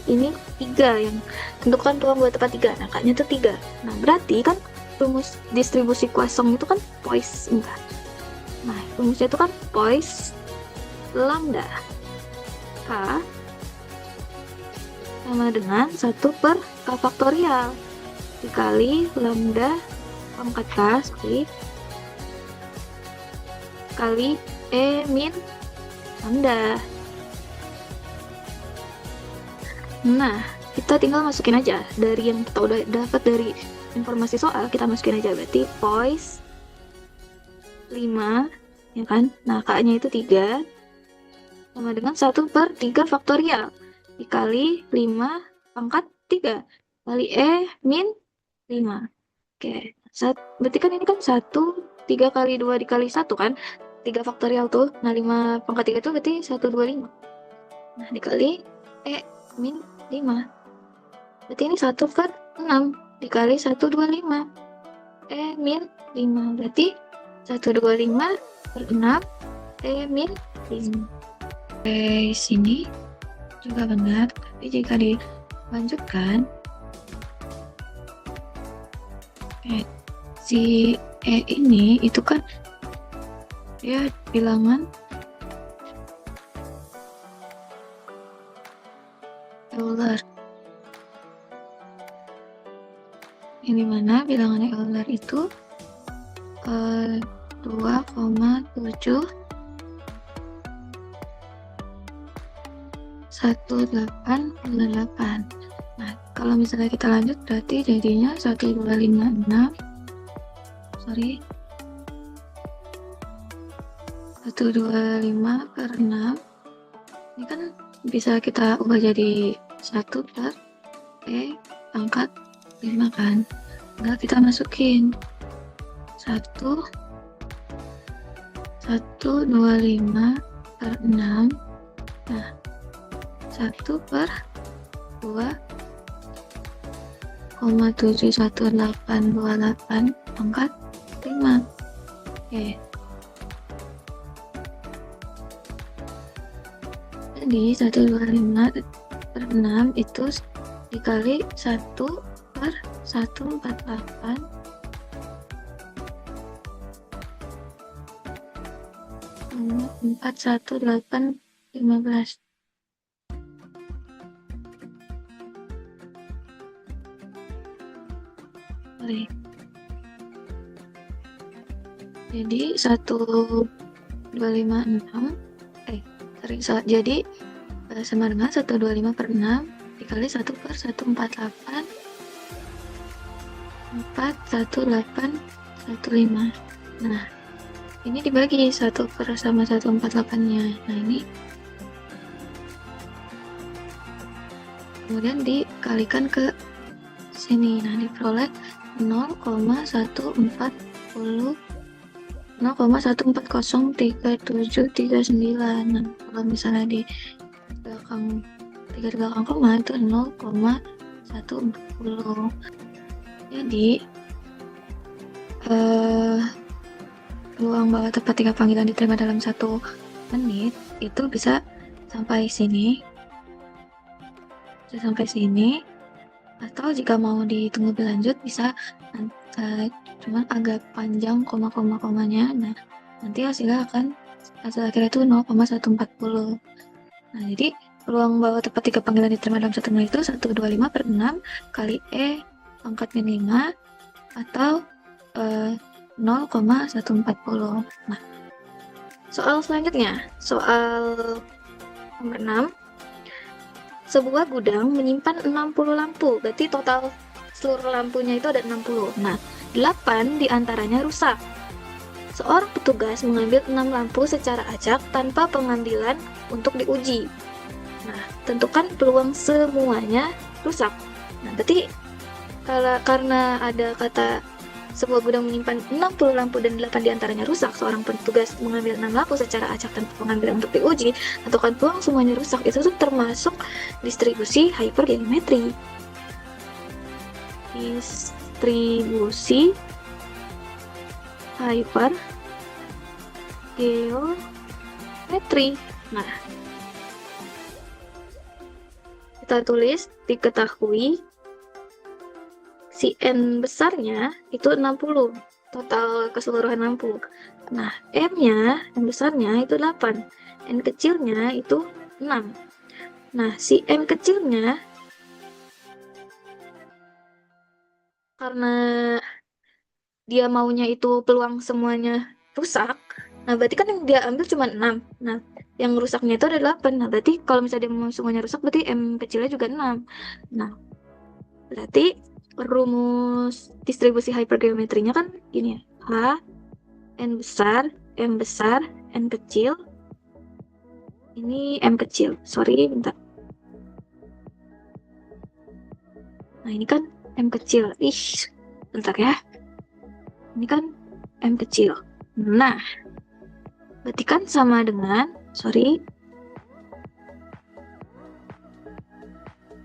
ini 3 yang tentukan peluang buat tepat 3. Nah, K-nya itu 3. Nah, berarti kan rumus distribusi kosong itu kan rumusnya itu kan pois lambda K sama dengan 1 per K faktorial dikali lambda pangkat K kali E min lambda. Nah, kita tinggal masukin aja dari yang kita udah dapat dari informasi soal, kita masukin aja, berarti pois 5, ya kan? Nah, K-nya itu 3 sama dengan 1 per 3 faktorial dikali 5 pangkat 3 kali E min 5. Oke, berarti kan ini kan 1, 3 kali 2 dikali 1 kan? 3 faktorial tuh. Nah, 5 pangkat 3 itu berarti 125. Nah, dikali E min 5. Berarti ini 1 per 6 dikali 125. E min 5. Berarti 125 per 6 E min 5. Oke, sini juga benar. Tapi jika dilanjutkan, si E ini itu kan dia bilangan Euler. Ini mana bilangan Euler itu 2,7 18,8. Nah, kalau misalnya kita lanjut berarti jadinya 125 per 6. Ini kan bisa kita ubah jadi 1 per E pangkat 5 kan. Enggak, kita masukin 125 per 6. Nah, 1 per 2,71828 pangkat 5. Oke. Jadi 125 per 6 itu dikali 1 per 148 41815. Jadi 1,256 jadi sama dengan 125 per 6 dikali 1 per 148 41815. Nah, ini dibagi 1 per sama 148-nya. Nah, ini kemudian dikalikan ke sini. Nah, diperoleh 0,1403739. Nah, kalau misalnya di belakang 3 di belakang koma itu 0,140. Jadi peluang bahwa tepat 3 panggilan diterima dalam 1 menit itu bisa sampai sini, atau jika mau ditunggu lebih lanjut bisa cuman agak panjang koma-komanya. Nah, nanti hasilnya akan hasil akhirnya itu 0,140. Nah, jadi peluang bahwa tepat 3 panggilan diterima dalam satu menit itu 125/6 kali E pangkat min 5 atau 0,140. Nah, soal selanjutnya, soal nomor 6. Sebuah gudang menyimpan 60 lampu, berarti total seluruh lampunya itu ada 60. Nah, 8 diantaranya rusak. Seorang petugas mengambil 6 lampu secara acak tanpa pengambilan untuk diuji. Nah, tentukan peluang semuanya rusak. Nah, berarti karena ada kata sebuah gudang menyimpan 60 lampu dan 8 diantaranya rusak, seorang petugas mengambil 6 lampu secara acak tanpa pengambilan untuk diuji, tentukan peluang semuanya rusak. Itu tuh termasuk distribusi hypergeometri. Distribusi hypergeometri. Nah, kita tulis diketahui si N besarnya itu 60 total keseluruhan lampu. Nah, M-nya, M besarnya itu 8, N kecilnya itu 6. Nah, si M kecilnya karena dia maunya itu peluang semuanya rusak, nah berarti kan yang dia ambil cuma 6. Nah, yang rusaknya itu ada 8. Nah, berarti kalau misalnya dia mau semuanya rusak, berarti M kecilnya juga 6. Nah, berarti rumus distribusi hypergeometrinya kan gini ya. H, N besar, M besar, N kecil. Ini M kecil. Sorry, bentar. Nah, ini kan M kecil. Bentar ya. Ini kan M kecil. Nah, berarti kan sama dengan, sorry,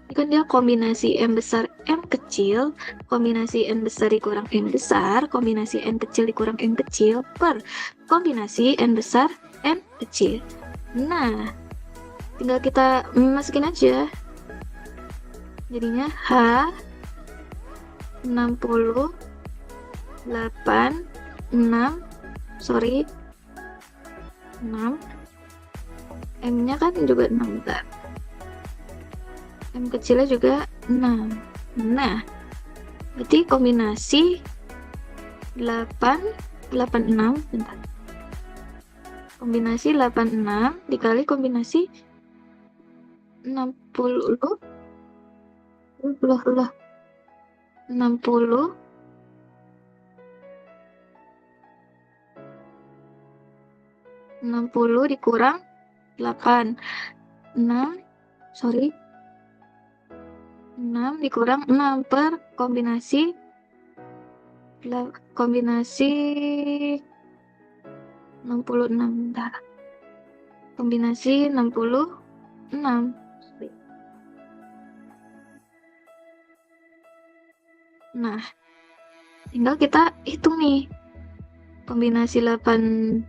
ini kan dia kombinasi M besar M kecil, kombinasi N besar dikurang M besar, kombinasi N kecil dikurang M kecil, per kombinasi N besar N kecil. Nah, tinggal kita masukin aja. Jadinya H 60 8 6 sorry 6, M-nya kan juga 6, bentar. M kecilnya juga 6. Nah, berarti kombinasi 8 86, bentar. Kombinasi 86 dikali kombinasi 60 60 60 dikurang 8. 6 sorry 6 dikurang 6 per kombinasi 66, bentar. Kombinasi 66. Nah, tinggal kita hitung nih. Kombinasi 86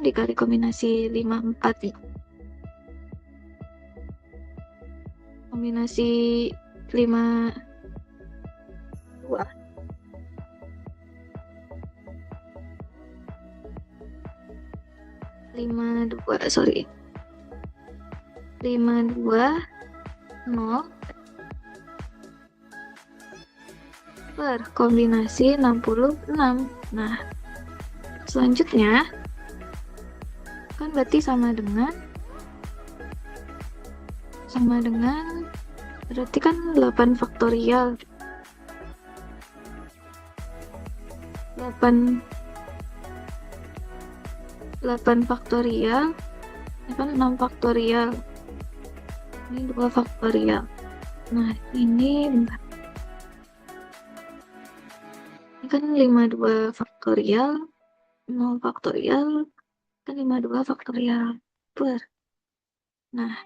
dikali kombinasi 54 nih. Kombinasi 52 sorry 52 0 per kombinasi 66. Nah, selanjutnya kan berarti sama dengan berarti kan 8 faktorial 8 faktorial ini kan 6 faktorial, ini 2 faktorial. Nah, ini bentar. Ini kan 52 faktorial 0 faktorial kan 52 faktorial per. Nah,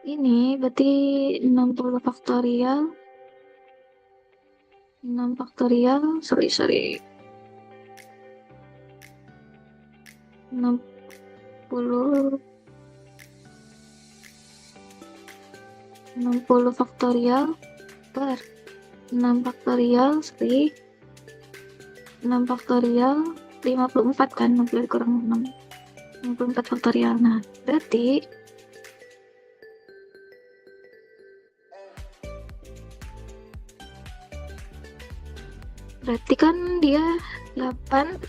ini berarti 60 faktorial 6 faktorial sorry 60 faktorial per 6 faktorial sorry 6 faktorial 54 kan, 60 dikurang 6, 54 faktorial. Nah, berarti kan dia 8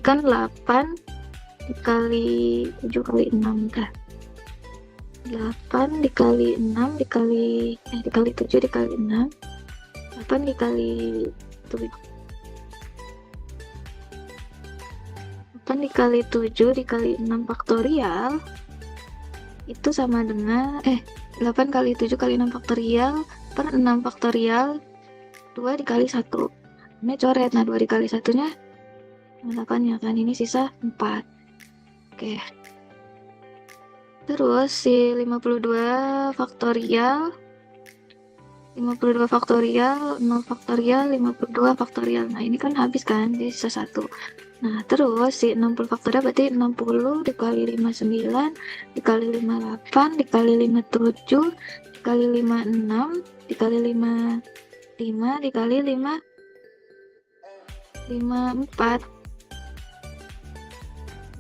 kan 8 dikali 7 kali 6 kan, 8 dikali 6 dikali 7 dikali 6, 8 dikali 7, 8 dikali 7 dikali 6 faktorial itu sama dengan 8 kali 7 kali 6 faktorial per 6 faktorial 2 dikali 1. Ini coret, nah 2 dikali 1 nya 8 ya kan, ini sisa 4. Oke, terus si 52 faktorial 0 faktorial 52 faktorial. Nah ini kan habis kan, jadi sisa 1. Nah terus si 60 faktorial berarti 60 dikali 59 dikali 58 dikali 57 dikali 56 dikali 55 dikali 54.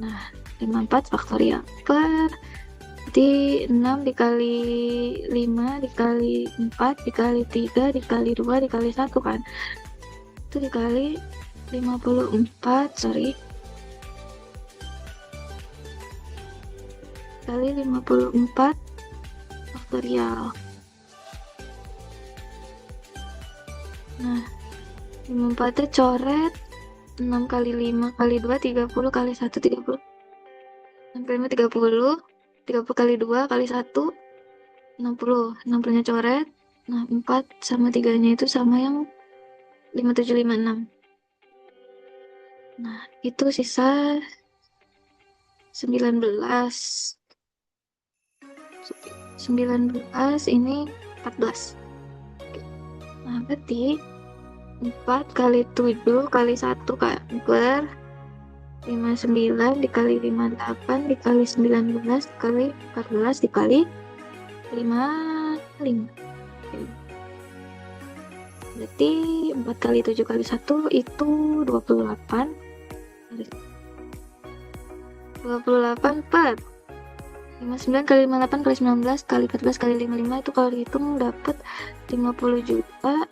Nah 54 faktorial per berarti 6 dikali 5 dikali 4 dikali 3 dikali 2 dikali 1 kan, itu dikali 54 kali 54 faktorial. Nah 54 nya coret, 6 kali 5 kali 2 30 kali 1 30, 6 kali 5 30 kali 2 kali 1 60, 60 nya coret. Nah 4 sama 3 nya itu sama yang 5756. Nah itu sisa 19 ini 14. Nah berarti 4 kali 7 kali 1 kan per 59 dikali 58 dikali 19 dikali 14 dikali 55. Berarti 4 kali 7 kali 1 itu 28. 28 per 59 kali 58 kali 19 kali 14 kali 55 itu kalau dihitung dapat 50 juta.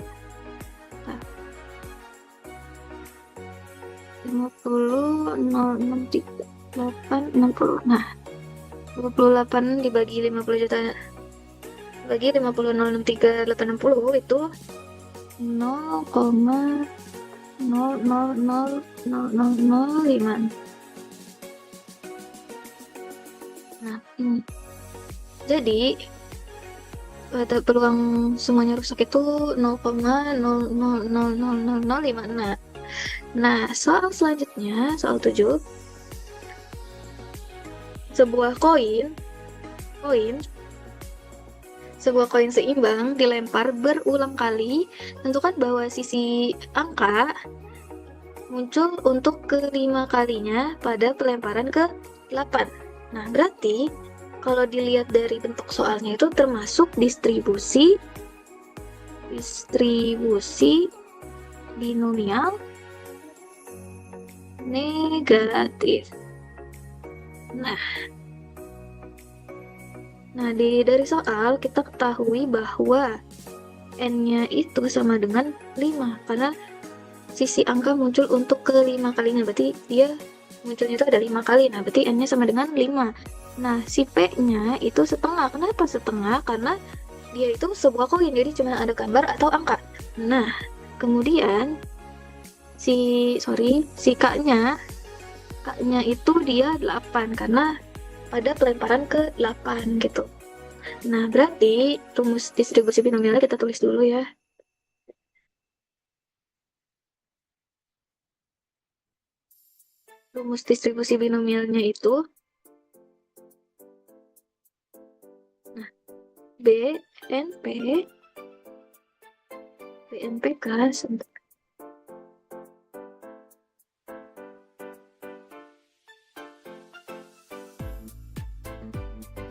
50 063 8 60. Nah 28 dibagi 50 juta bagi 50 063 860 itu 0,000005. Nah ini jadi peluang semuanya rusak itu 0,000005. Nah soal selanjutnya, soal 7, sebuah koin seimbang dilempar berulang kali, tentukan bahwa sisi angka muncul untuk kelima kalinya pada pelemparan ke-8. Nah, berarti kalau dilihat dari bentuk soalnya itu termasuk distribusi binomial negatif. Nah, dari soal kita ketahui bahwa n-nya itu sama dengan 5 karena sisi angka muncul untuk kelima kalinya, berarti dia munculnya itu ada 5 kali. Nah, berarti n-nya sama dengan 5. Nah, si p-nya itu setengah. Kenapa setengah? Karena dia itu sebuah koin, jadi cuma ada gambar atau angka. Nah, kemudian si k-nya itu dia 8 karena pada pelemparan ke-8 gitu. Nah, berarti rumus distribusi binomialnya kita tulis dulu ya. Rumus distribusi binomialnya itu BNP kan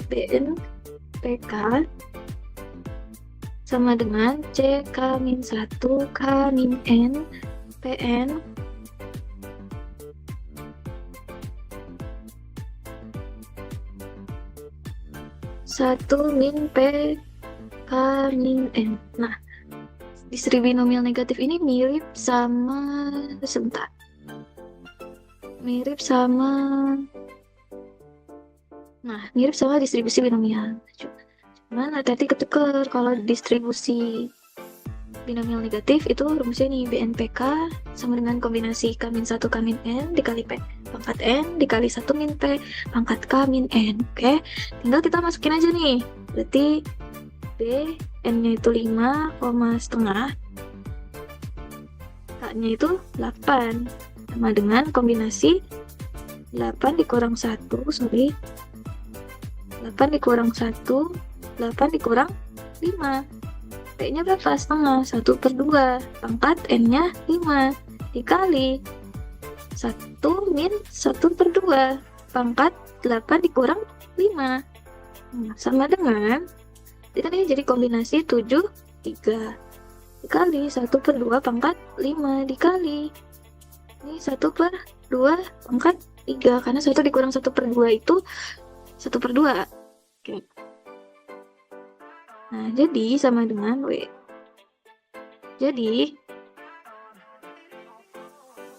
BNPK sama dengan C K-1 K-N PN satu min P K min N. Nah, distribinomial negatif ini mirip sama sebentar. Mirip sama distribusi binomial. Cuman hati-hati ketuker kalau distribusi binomial negatif itu rumusnya nih BNPK sama dengan kombinasi K-1 K-N dikali P pangkat N dikali 1 min P pangkat K min N. Oke, tinggal kita masukin aja nih. Berarti B, N-nya itu 5, setengah. K-nya itu 8. Sama dengan kombinasi 8 dikurang 1, 8 dikurang 1, 8 dikurang 5. P-nya berapa? Setengah, 1/2. Pangkat N-nya 5. Dikali 1 min 1/2. Pangkat 8 dikurang 5. Nah, sama dengan, ini jadi kombinasi 7, 3. Dikali 1/2 pangkat 5. Dikali. Ini 1/2 pangkat 3. Karena 1 dikurang 1/2 itu 1/2. Oke. Nah, jadi sama dengan W. Jadi,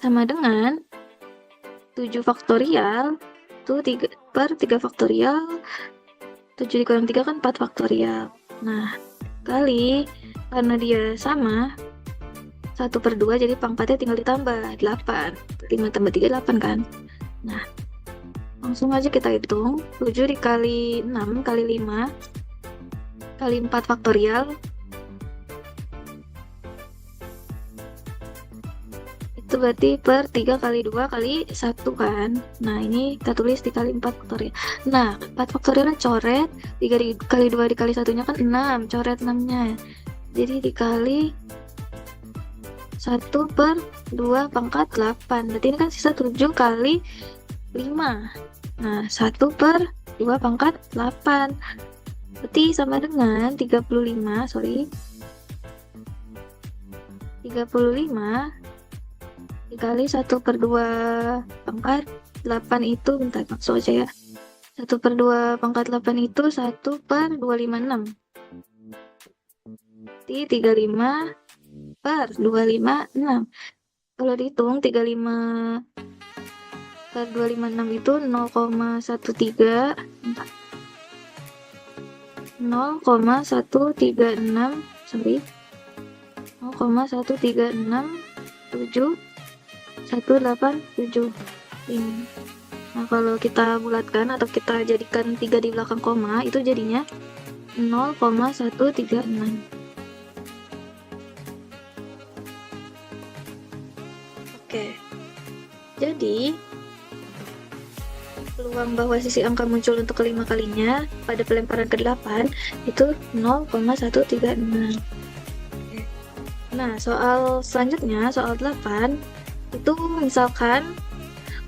sama dengan 7 faktorial, itu 3/3 faktorial, 7 dikurang 3 kan 4 faktorial. Nah, kali, karena dia sama, 1/2, jadi pangkatnya tinggal ditambah, 8. 5 tambah 3, 8 kan? Nah, langsung aja kita hitung, 7 dikali 6 kali 5, kali 4 faktorial itu berarti per 3 kali 2 kali 1 kan. Nah, ini kita tulis dikali 4 faktorial. Nah, 4 faktorialnya coret, 3 kali 2 dikali 1-nya kan 6, coret 6-nya. Jadi dikali 1/2 pangkat 8. Berarti ini kan sisa 7 kali 5. Nah, 1/2 pangkat 8. Berarti sama dengan 35 dikali 1/2 pangkat 8 itu, bentar maksud aja ya, 1/2 pangkat 8 itu 1/256. Berarti 35/256. Kalau dihitung 35/256 itu 0,13, bentar, 0,1367 ini. Nah, kalau kita bulatkan atau kita jadikan 3 di belakang koma, itu jadinya 0,136. Oke, jadi peluang bahwa sisi angka muncul untuk kelima kalinya pada pelemparan ke-8 itu 0,136. Nah, soal selanjutnya, soal 8, itu misalkan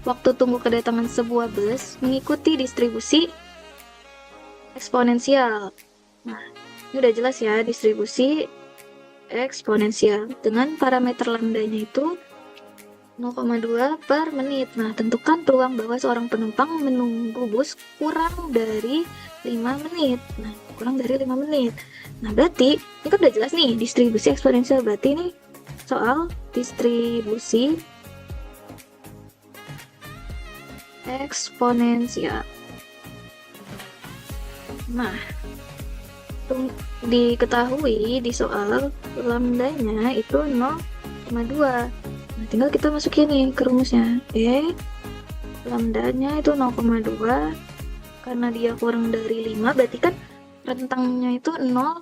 waktu tunggu kedatangan sebuah bus mengikuti distribusi eksponensial. Nah, ini udah jelas ya, distribusi eksponensial dengan parameter lambdanya itu 0,2 per menit. Nah, tentukan peluang bahwa seorang penumpang menunggu bus kurang dari 5 menit. Nah, kurang dari 5 menit. Nah, berarti ini kan udah jelas nih, distribusi eksponensial. Berarti ini soal distribusi eksponensial. Nah, diketahui di soal lambdanya itu 0,2. Nah, tinggal kita masukin nih ke rumusnya. Lambdanya itu 0,2. Karena dia kurang dari 5, berarti kan rentangnya itu 0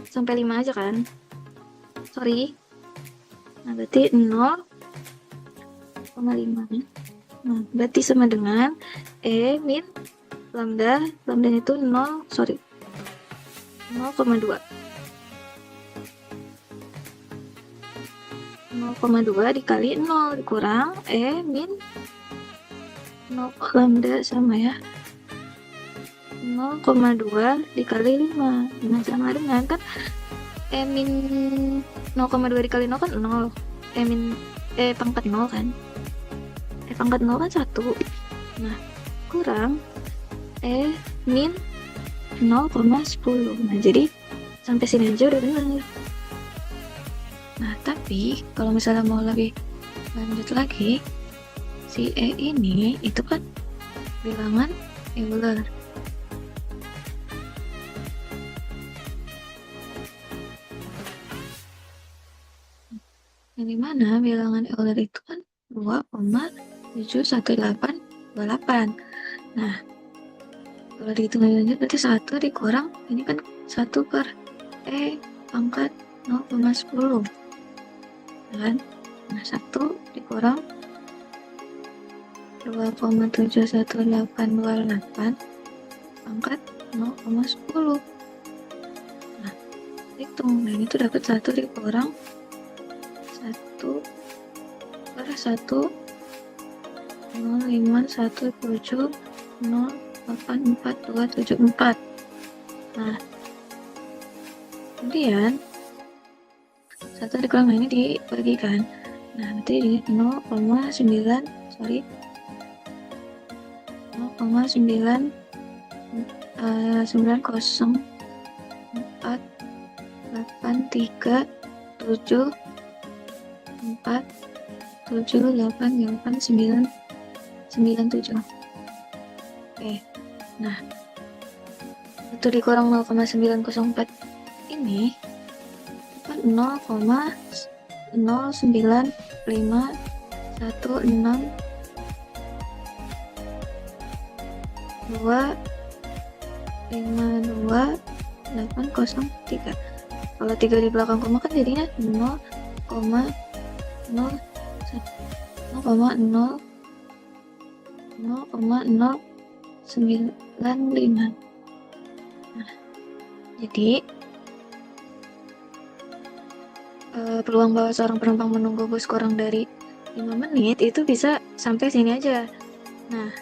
sampai 5 aja kan? Nah, berarti 0,5. Nah, berarti sama dengan min lambdanya itu 0,2. 0,2 dikali 0 dikurang min 0 lambda sama ya 0,2 dikali 5. Nah, sama dengan kan min 0,2 dikali 0 kan 0. Pangkat 0 kan. Pangkat 0 kan 1. Nah, kurang min 0,10. Nah, jadi sampai sini aja udah benar. Nah, tapi kalau misalnya mau lebih lanjut lagi, si ini itu kan bilangan Euler. Yang dimana bilangan Euler itu kan 2,71828. Nah, kalau dihitung lanjut berarti 1 dikurang ini kan 1 per pangkat 0,10 kan. Nah, 1 dikurang 2,71828 pangkat 0,10. Nah, hitung. Nah, ini tuh dapat 1 dikurang 1 per 1 0,517 0,84274. Nah, kemudian 1 dikurang ini dibagikan. Nah, nanti di 0,90483747897. Oke. Nah, itu dikurang 0,904 ini kan 0,096516252 Kalau 3 di belakang koma kan jadinya 0,095. Nah, jadi peluang bahwa seorang penumpang menunggu bus kurang dari 5 menit itu bisa sampai sini aja. Nah,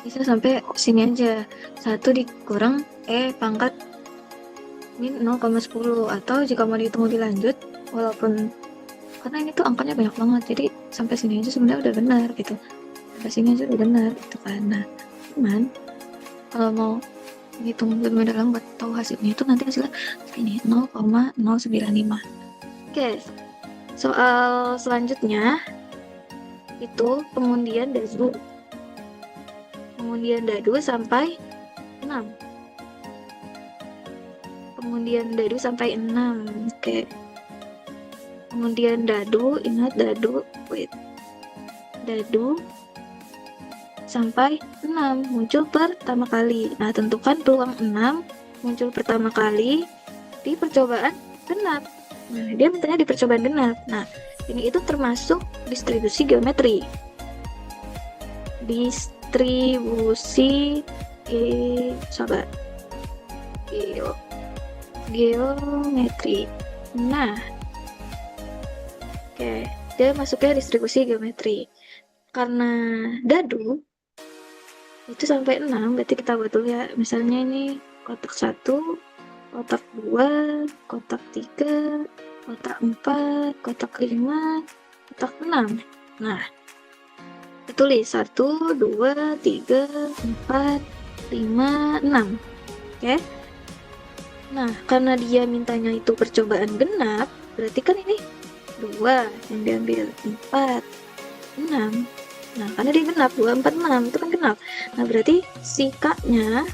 bisa sampai sini aja. 1 dikurang pangkat min 0,10. Atau jika mau dihitung lebih lanjut, walaupun karena ini tuh angkanya banyak banget, jadi sampai sini aja sebenarnya udah benar gitu. Sampai sini aja udah benar gitu kan. Nah, cuman kalau mau hitung lebih dalam buat tahu hasilnya itu nanti hasilnya segini 0,095. Oke, soal selanjutnya itu pengundian dadu. Pengundian dadu sampai 6. Pengundian dadu sampai 6. Oke. Pengundian dadu, ingat dadu, dadu sampai 6 muncul pertama kali. Nah, tentukan peluang 6 muncul pertama kali di percobaan genap. Nah, dia mintanya di percobaan genap. Nah, ini itu termasuk distribusi geometri. Distribusi geometri. Nah, oke, dia masuknya distribusi geometri. Karena dadu itu sampai 6, berarti kita buat dulu ya. Misalnya ini kotak 1, kotak 2, kotak 3, kotak 4, kotak 5, kotak 6. Nah, ditulis 1, 2, 3, 4, 5, 6. Oke. Nah, karena dia mintanya itu percobaan genap, berarti kan ini 2 yang diambil, 4, 6. Nah, karena dia genap, 2, 4, 6 itu kan genap. Nah, berarti si K-nya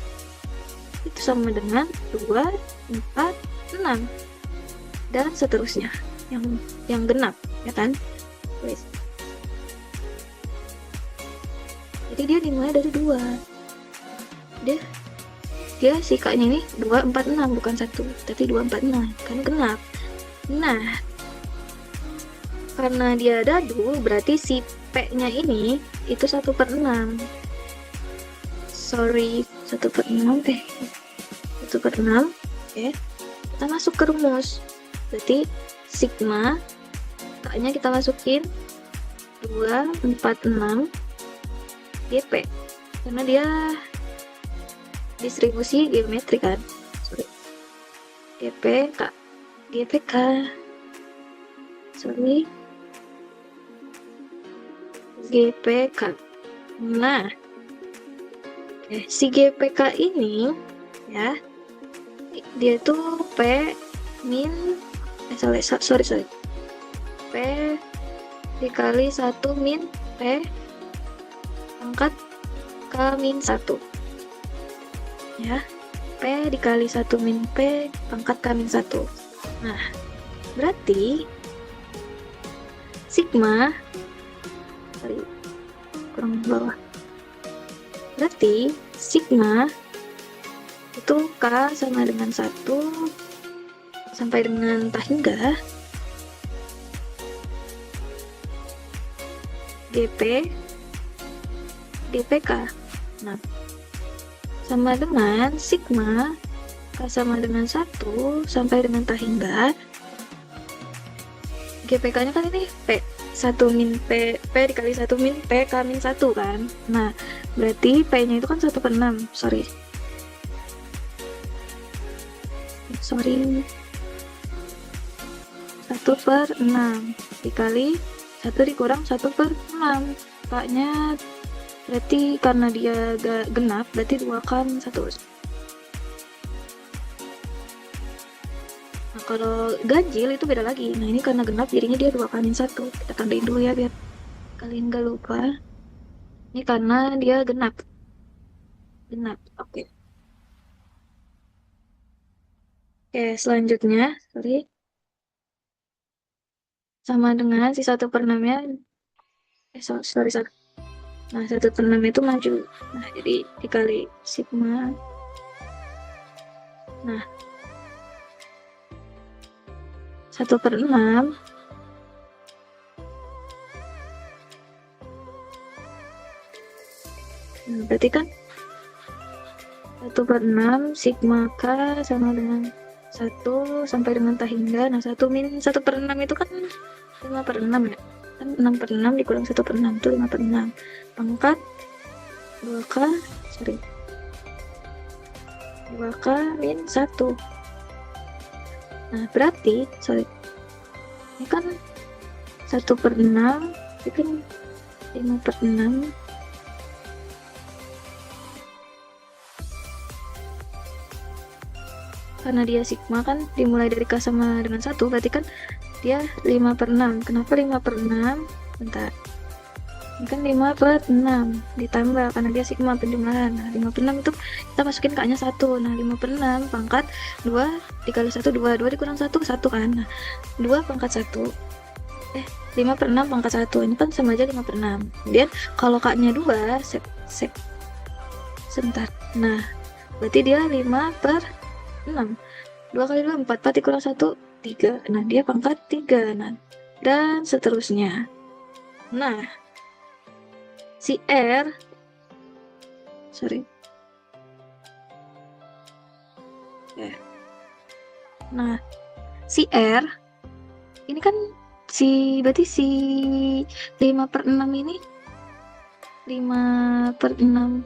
itu sama dengan 2, 4, 6 dan seterusnya yang genap, ya kan? Wes. Jadi dia dimulai dari 2. Dia si K-nya ini 2, 4, 6 bukan 1, tapi 2, 4, 6 kan genap. Nah, karena dia dadu, berarti si P-nya ini itu 1/6. Sorry, 1/6 deh. 1/6. Oke. Kita masuk ke rumus. Berarti sigma K-nya kita masukin 246 GP. Karena dia distribusi geometri kan. Sorry. GPK. GPK. Sorry. GPK. Nah, si GPK ini ya, dia tuh P min sorry P dikali 1 min P pangkat K min 1 ya, P dikali 1 min P pangkat K min 1. Nah, berarti sigma kurang bawah, berarti sigma itu K sama dengan 1 sampai dengan tak hingga GP GPK. Nah, sama dengan sigma K sama dengan 1 sampai dengan tak hingga GPK nya kan ini P 1 min P dikali 1 min P K min 1 kan. Nah, berarti P nya itu kan 1/6. Sorry 1/6 dikali 1 dikurang 1/6. K-nya berarti karena dia genap, berarti 2 kan 1. Nah, kalau ganjil itu beda lagi. Nah, ini karena genap jadinya dia 2 kali 1. Kita tandain dulu ya biar kalian gak lupa. Ini karena dia genap. Oke. Oke, selanjutnya, sama dengan si 1/6-nya. Sorry. Nah, 1/6 itu maju. Nah, jadi dikali sigma. Nah, 1/6 berarti kan 1/6 sigma K sama dengan 1 sampai dengan tak hingga. Nah, 1 min 1/6 itu kan 5/6 ya. Kan 6/6 dikurang 1/6 itu 5/6. Pangkat 2K min 1. Nah, berarti ini kan 1/6 itu kan 5/6 karena dia sigma kan dimulai dari K sama dengan 1, berarti kan dia 5/6. Kenapa 5/6? Bentar, ini kan 5/6 ditambah karena dia sigma penjumlahan. Nah, 5/6 itu kita masukin K nya 1. Nah, 5/6 pangkat 2 dikali 1 2 dikurang 1 kan. Nah, 2 pangkat 1 5/6 pangkat 1 ini kan sama aja 5/6. Kemudian kalau K nya 2 sebentar. Nah, berarti dia 5/6. 2 kali 2 4 dikurang 1 3. Nah, dia pangkat 3. Nah, dan seterusnya. Nah, si R Nah, si R ini kan berarti si 5/6 ini 5/6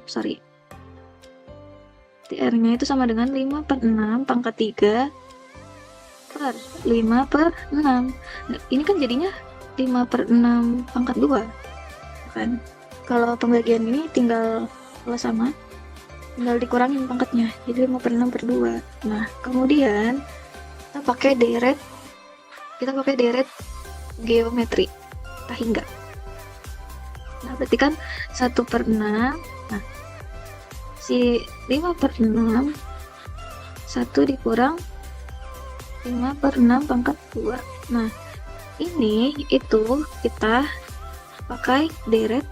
R-nya itu sama dengan 5/6 pangkat 3 per 5/6. Nah, ini kan jadinya 5/6 pangkat 2 kan. Kalau pembagian ini tinggal sama, tinggal dikurangin pangkatnya, jadi 5/6/2. Nah, kemudian kita pakai deret geometri tak hingga. Nah, berarti kan 1/6. Nah, si 5/6 1 dikurang 5/6 pangkat 2. Nah, ini itu kita pakai deret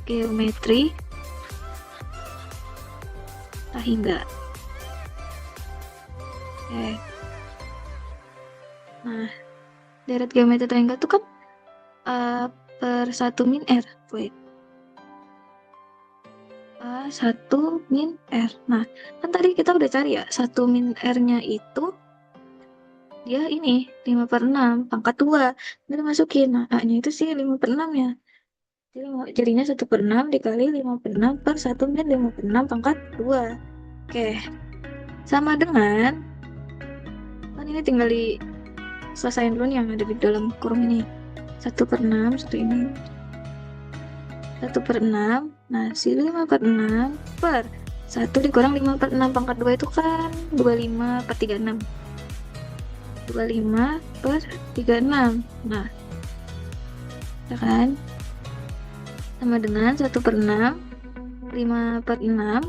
geometri tak hingga. Nah, deret geometri tak hingga itu kan per 1 min R. 1 min R. Nah, kan tadi kita udah cari ya, 1 min R-nya itu dia ini 5/6 pangkat 2. Kita masukin. Nah, A-nya itu sih 5/6 ya. Jadinya 1/6 dikali 5/6 per 1 min 5/6 pangkat 2. Oke, sama dengan, kan ini tinggal diselesain dulu nih yang ada di dalam kurung ini. 1/6, satu ini. 1/6, nah si 5/6 per 1 dikurang 5/6 pangkat 2 itu kan 25/36. 25/36. Nah, ya kan? Sama dengan 1/6, 5/6.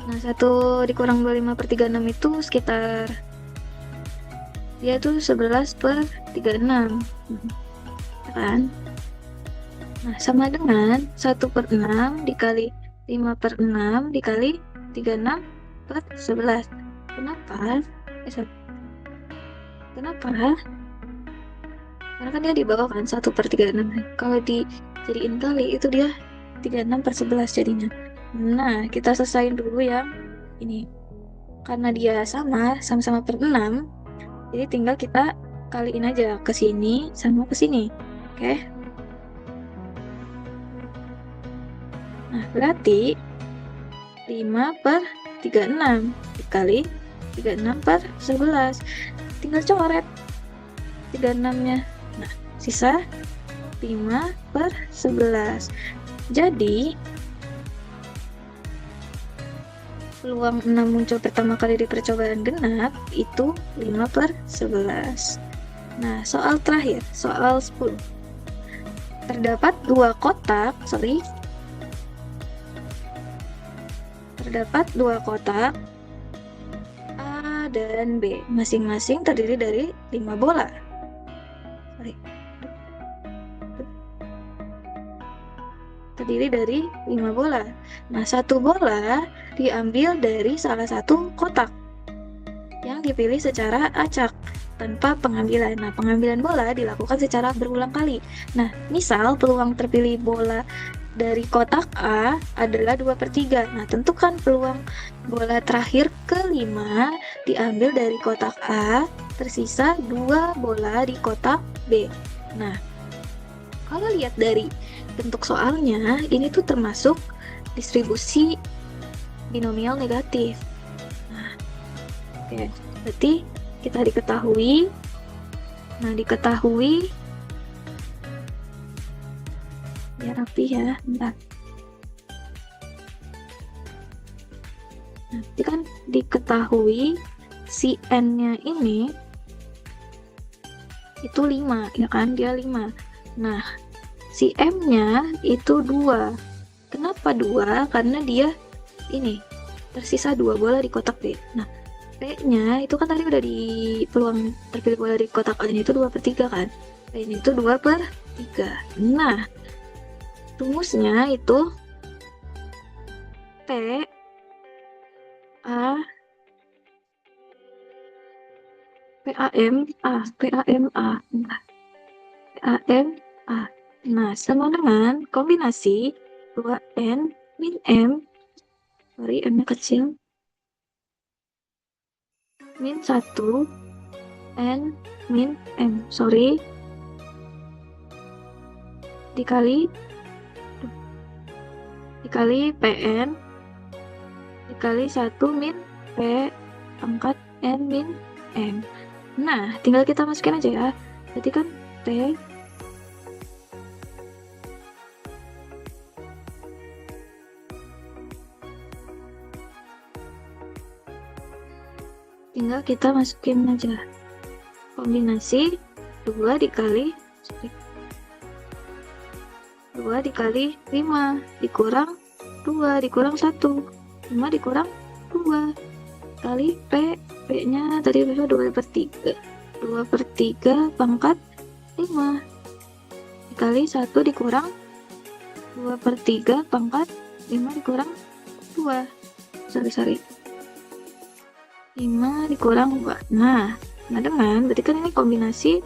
Nah, 1 dikurang 25/36 itu sekitar, dia tuh 11/36. Ya kan? Nah, sama dengan 1/6 dikali 5/6 dikali 36/11. Kenapa? Kenapa? Karena kan dia di bawah kan 1/36. Kalau dijadiin kali itu dia 36/11 jadinya. Nah, kita selesain dulu yang ini. Karena dia sama-sama per 6, jadi tinggal kita kaliin aja ke sini sama ke sini. Oke? Nah, berarti 5/36 dikali 36/11. Tinggal coret 36-nya. Nah, sisa 5/11. Jadi, peluang 6 muncul pertama kali di percobaan genap itu 5/11. Nah, soal terakhir, soal 10. Terdapat dua kotak A dan B, masing-masing terdiri dari 5 bola. Terdiri dari 5 bola. Nah, satu bola diambil dari salah satu kotak yang dipilih secara acak tanpa pengambilan. Nah, pengambilan bola dilakukan secara berulang kali. Nah, misal peluang terpilih bola dari kotak A adalah 2/3. Nah, tentukan peluang bola terakhir kelima diambil dari kotak A, tersisa 2 bola di kotak B. Nah, kalau lihat dari bentuk soalnya, ini tuh termasuk distribusi binomial negatif. Nah, oke, berarti kita diketahui. Nah, diketahui, biar rapi ya, bentar. Nah, ini kan diketahui si N-nya ini itu 5, ya kan? Dia 5. Nah, si M-nya itu 2. Kenapa 2? Karena dia ini tersisa 2 bola di kotak B. Nah, P-nya itu kan tadi udah di peluang terpilih bola di kotak A-nya itu 2/3 kan? P-nya itu 2/3. Nah, rumusnya itu P A PAM A PAM A PAM A. Nah, sama dengan kombinasi 2N min M, sorry M-nya kecil, min 1 N min M, sorry, dikali PN dikali 1 min P pangkat N min M. Nah, tinggal kita masukin aja ya. Berarti kan P tinggal kita masukin aja kombinasi 2 dikali 5 dikurang 2 dikurang 1, 5 dikurang 2 kali P nya tadi 2/3 pangkat 5 dikali 1 dikurang 2/3 pangkat 5 dikurang 2, sorry 5 dikurang 2. Nah dengan berarti kan ini kombinasi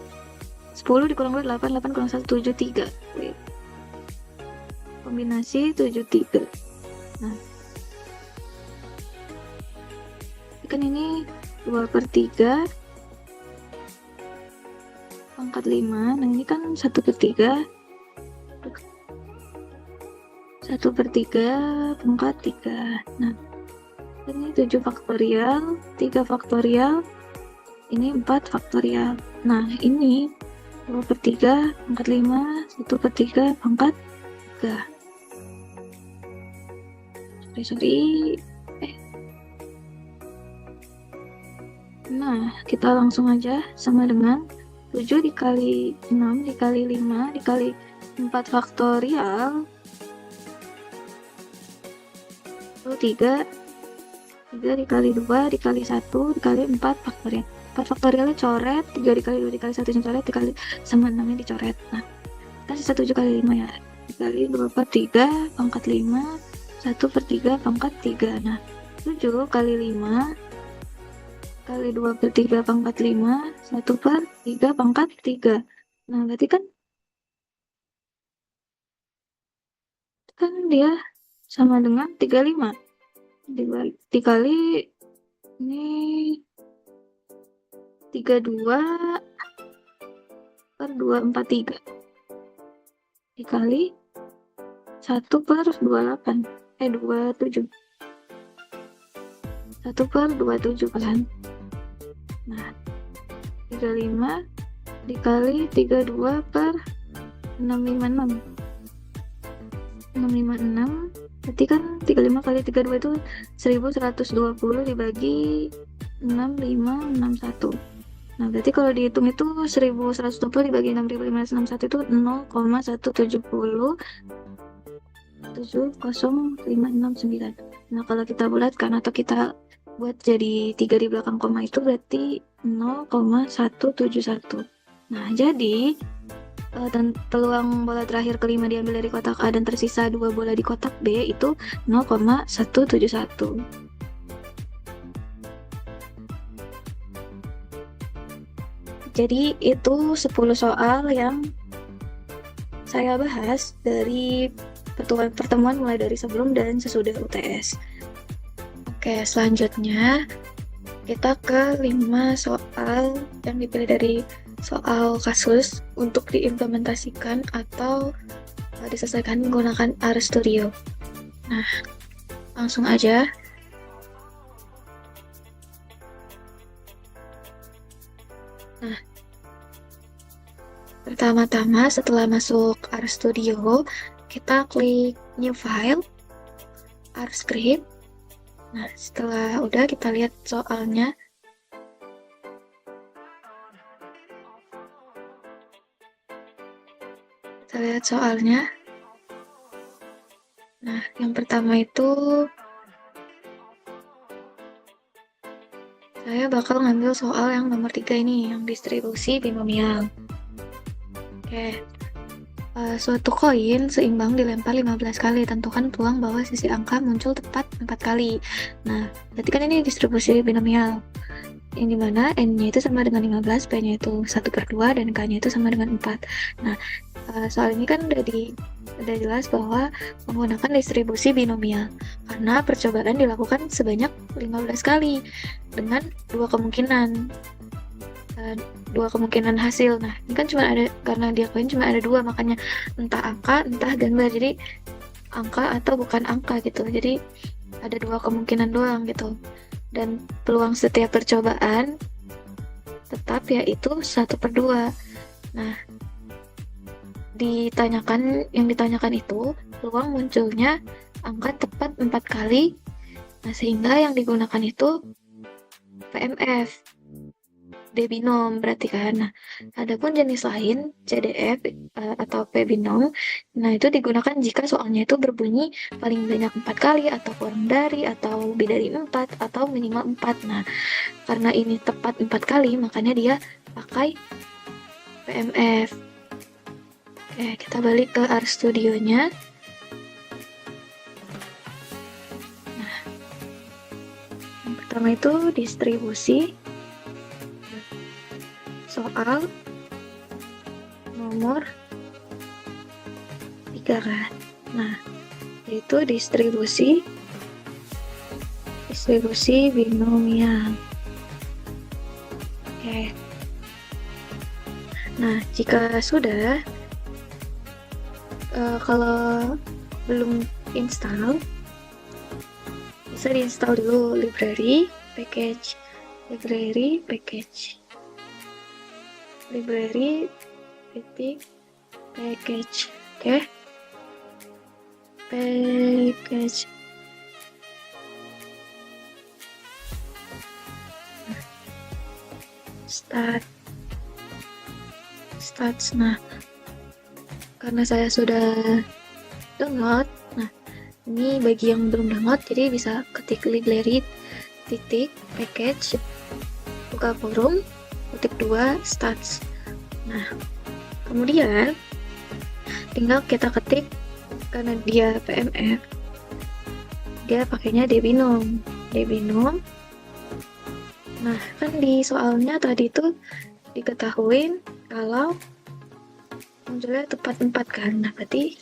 10 dikurang 2 8 kurang 1 7 3. Kombinasi 73. Nah, kan ini 2/3 pangkat 5. Nah, ini kan 1/3. 1/3 pangkat 3. Nah, ini 7 faktorial, 3 faktorial, ini 4 faktorial. Nah, ini 2/3 pangkat 5, 1/3 pangkat 3. Sorry. Nah, kita langsung aja sama dengan 7 dikali 6 dikali 5 dikali 4 faktorial itu 3 dikali 2 dikali 1 dikali 4 faktorial. 4 faktorialnya coret, 3 dikali 2 dikali 1 coret, dikali sama 6 nya dicoret. Nah, kita sisa 7 kali 5 ya, dikali 2/3 pangkat 5, 1/3 pangkat 3. Nah, 7 kali 5 kali 2/3 pangkat 5, 1/3 pangkat 3. Nah, berarti kan dia sama dengan 35 dikali ini 32/243 dikali 1/28 27 1/27 kan. Nah, 35 dikali 32/656 656, berarti kan 35 kali 32 itu 1120 dibagi 6561. Nah, berarti kalau dihitung itu 1120 dibagi 6561 itu 0,170 70569. Nah, kalau kita bulatkan atau kita buat jadi 3 di belakang koma itu berarti 0,171. Nah, jadi dan peluang bola terakhir kelima diambil dari kotak A dan tersisa 2 bola di kotak B itu 0,171. Jadi itu 10 soal yang saya bahas dari pertemuan mulai dari sebelum dan sesudah UTS. Oke, selanjutnya kita ke 5 soal yang dipilih dari soal kasus untuk diimplementasikan atau diselesaikan menggunakan RStudio. Nah, langsung aja. Nah, pertama-tama setelah masuk RStudio, kita klik New File, RScript. Nah, setelah udah kita lihat soalnya. Kita lihat soalnya. Nah, yang pertama itu saya bakal ngambil soal yang nomor 3 ini, yang distribusi binomial. Oke. Suatu koin seimbang dilempar 15 kali. Tentukan peluang bahwa sisi angka muncul tepat 4 kali. Nah, berarti kan ini distribusi binomial. Yang dimana N-nya itu sama dengan 15, P-nya itu 1/2, dan K-nya itu sama dengan 4. Nah, soal ini kan udah jelas bahwa menggunakan distribusi binomial. Karena percobaan dilakukan sebanyak 15 kali dengan dua kemungkinan hasil. Nah, ini kan karena dia koin cuma ada 2, makanya entah angka entah gambar, jadi angka atau bukan angka gitu. Jadi ada 2 kemungkinan doang gitu, dan peluang setiap percobaan tetap yaitu 1/2. Nah, yang ditanyakan itu peluang munculnya angka tepat 4 kali. Nah, sehingga yang digunakan itu PMF, D-binom berarti kan. Nah, adapun jenis lain CDF atau P-binom, nah itu digunakan jika soalnya itu berbunyi paling banyak 4 kali atau kurang dari atau lebih dari 4 atau minimal 4. Nah, karena ini tepat 4 kali, makanya dia pakai PMF. Oke, kita balik ke RStudio-nya. Nah, yang pertama itu distribusi. Soal nomor 3 kan. Nah, yaitu distribusi binomial. Oke. Nah, jika sudah kalau belum install, bisa diinstal dulu library package, library titik package. Oke. Package. Start. Nah, karena saya sudah download, nah ini bagi yang belum download, jadi bisa ketik library titik package, buka forum, ketik 2 starts. Nah, kemudian tinggal kita ketik, karena dia PMF, dia pakainya Debinom. Nah, kan di soalnya tadi tuh diketahui kalau munculnya tepat 4 kan. Nah, berarti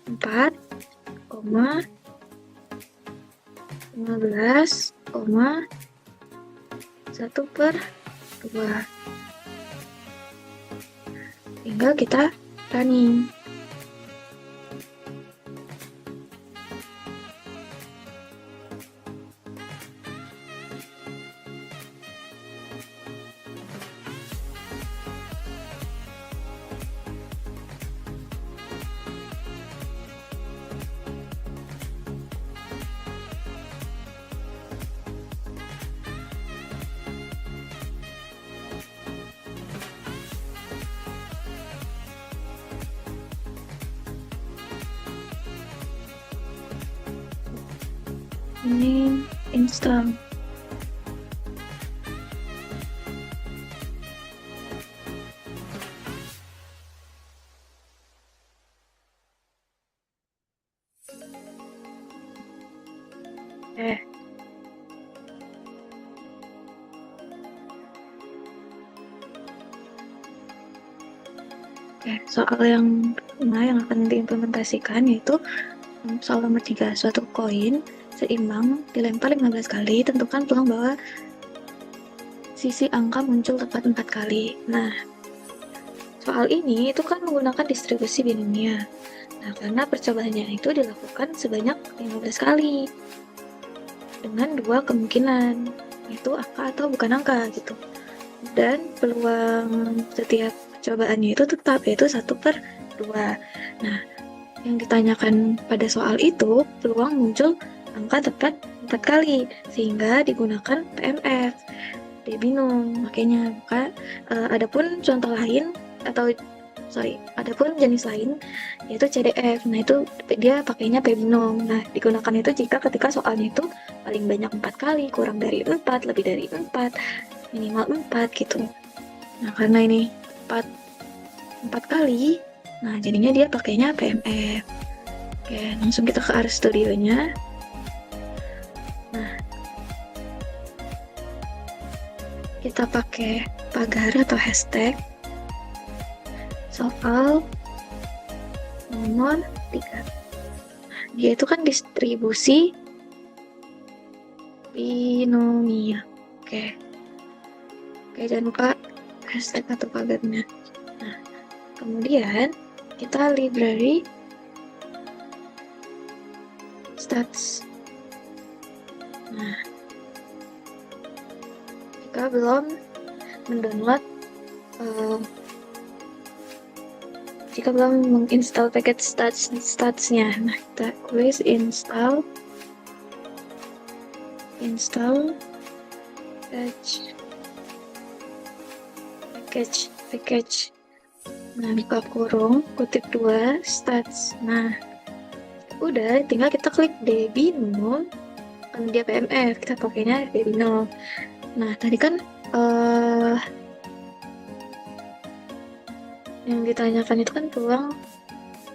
4,15,1/2. Tinggal kita running. Ini install. Soal yang akan diimplementasikan yaitu soal nomor 3. Suatu koin seimbang dilempar 15 kali, tentukan peluang bahwa sisi angka muncul tepat 4 kali. Nah, soal ini itu kan menggunakan distribusi binomial. Nah, karena percobaannya itu dilakukan sebanyak 15 kali dengan 2 kemungkinan, yaitu angka atau bukan angka gitu. Dan peluang setiap percobaannya itu tetap, yaitu 1/2. Nah, yang ditanyakan pada soal itu peluang muncul angka tepat 4 kali, sehingga digunakan PMF, Debinom. Makanya adapun contoh lain adapun jenis lain yaitu CDF. Nah, itu dia pakainya Pbinom. Nah, digunakan itu jika ketika soalnya itu paling banyak 4 kali, kurang dari 4, lebih dari 4, minimal 4 gitu. Nah, karena ini 4 kali, nah jadinya dia pakainya PMF. Oke, langsung kita ke RStudionya. Nah, kita pakai pagar atau hashtag soal nomor 3. Dia itu kan distribusi binomial. Oke, jangan lupa hashtag atau pagarnya. Nah, kemudian kita library stats. Nah, jika belum mendownload jika belum menginstal paket statsnya, nah kita tulis install package. Nah, buka kurung, kutip 2 stats. Nah, udah, tinggal kita klik Debinom. Kan dia PMF, kita pakainya Debinom. Nah, tadi kan yang ditanyakan itu kan peluang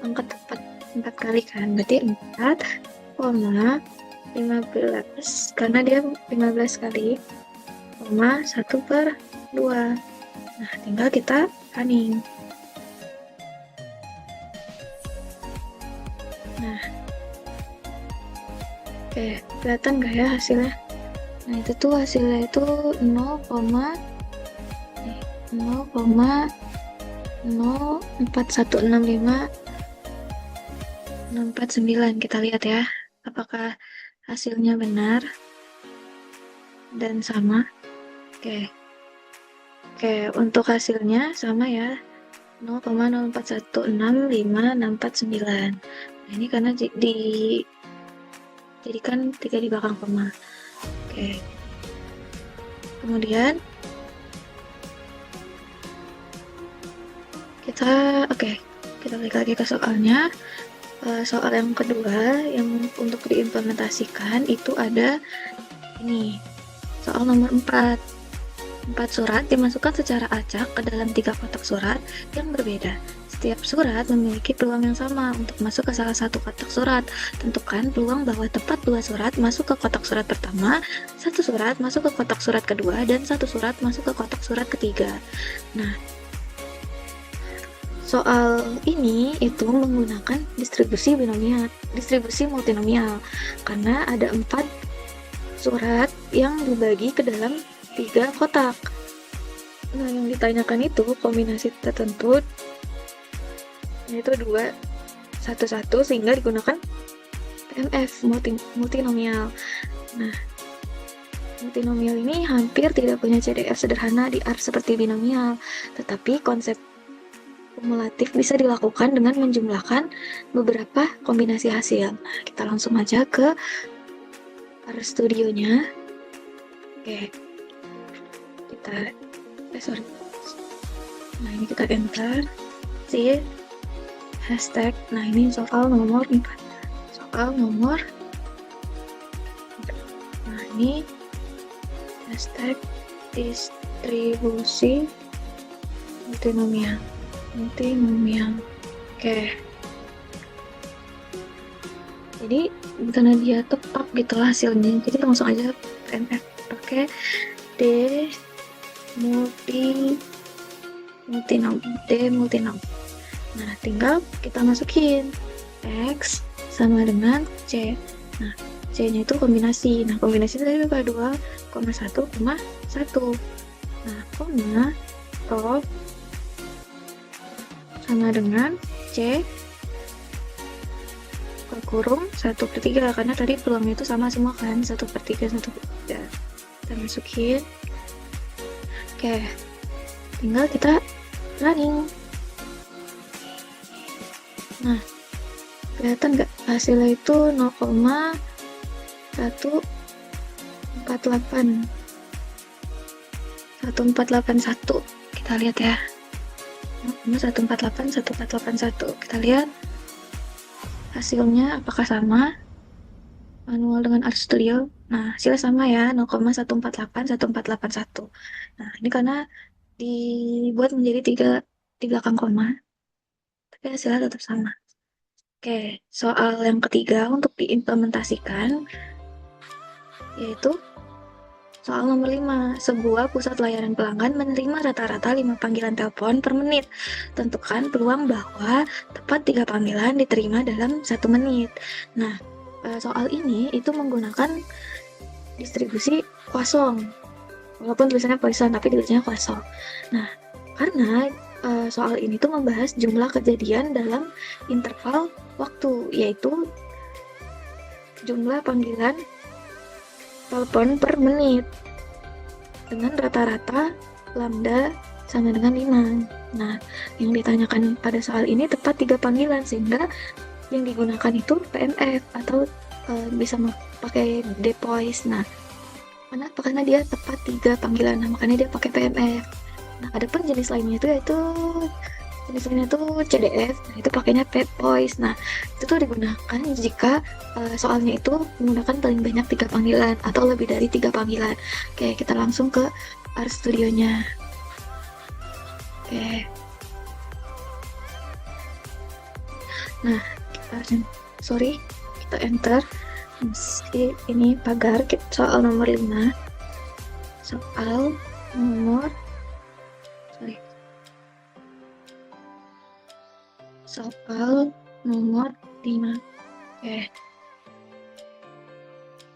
angka tepat 4 kali kan, berarti 4,15, karena dia 15 kali, 1/2. Nah, tinggal kita running. Nah, oke, kelihatan gak ya hasilnya? Nah, itu tuh hasilnya itu 0,04165 049. Kita lihat ya, apakah hasilnya benar dan sama. Oke, untuk hasilnya sama ya, 0,04165649. Nah, ini karena dijadikan 3 di belakang koma. Oke, kemudian kita balik lagi ke soalnya. Soal yang kedua yang untuk diimplementasikan itu ada ini, soal nomor 4. 4 surat dimasukkan secara acak ke dalam 3 kotak surat yang berbeda. Setiap surat memiliki peluang yang sama untuk masuk ke salah satu kotak surat. Tentukan peluang bahwa tepat 2 surat masuk ke kotak surat pertama, 1 surat masuk ke kotak surat kedua, dan 1 surat masuk ke kotak surat ketiga. Nah, soal ini itu menggunakan distribusi multinomial, karena ada 4 surat yang dibagi ke dalam 3 kotak. Nah, yang ditanyakan itu kombinasi tertentu, yaitu 2, 1, 1, sehingga digunakan PMF, multinomial. Nah, multinomial ini hampir tidak punya CDF sederhana di R seperti binomial, tetapi konsep kumulatif bisa dilakukan dengan menjumlahkan beberapa kombinasi hasil. Nah, kita langsung aja ke RStudionya. Oke, nah ini kita enter si hashtag. Nah, ini soal nomor 4. Nah, ini hashtag distribusi multinomial. Oke, jadi karena dia tepat gitu hasilnya, jadi langsung aja PMF pakai D multinom. Nah, tinggal kita masukin X sama dengan C. Nah, C-nya itu kombinasi. Nah, kombinasi tadi berapa? 2, 1, 1. Nah, koma top sama dengan C kurung 1/3, karena tadi peluangnya itu sama semua kan, 1/3. Kita masukin. Oke, tinggal kita running. Nah, kelihatan nggak hasilnya itu 0,1481. Kita lihat ya, 1481. Kita lihat hasilnya apakah sama manual dengan RStudio. Nah, hasilnya sama ya, 0,148141. Nah, ini karena dibuat menjadi 3 di belakang koma, tapi hasilnya tetap sama. Oke, soal yang ketiga untuk diimplementasikan yaitu soal nomor 5. Sebuah pusat layanan pelanggan menerima rata-rata 5 panggilan telepon per menit. Tentukan peluang bahwa tepat 3 panggilan diterima dalam 1 menit. Nah, soal ini itu menggunakan distribusi Poisson. Walaupun tulisannya Poisson, tapi tulisannya Poisson. Nah, karena soal ini tuh membahas jumlah kejadian dalam interval waktu, yaitu jumlah panggilan telepon per menit dengan rata-rata lambda sama dengan 5. Nah, yang ditanyakan pada soal ini tepat 3 panggilan, sehingga yang digunakan itu PMF atau bisa pakai depois. Nah, kenapa? Karena dia tepat 3 panggilan, nah makanya dia pakai PMF. Nah, ada pun jenis lainnya itu yaitu CDF, nah itu pakainya PPOIS. Nah, itu tuh digunakan jika soalnya itu menggunakan paling banyak 3 panggilan atau lebih dari 3 panggilan. Oke, kita langsung ke RStudionya. Oke. Nah, kita enter ini pagar soal nomor 5. Soal nomor 5. Oke.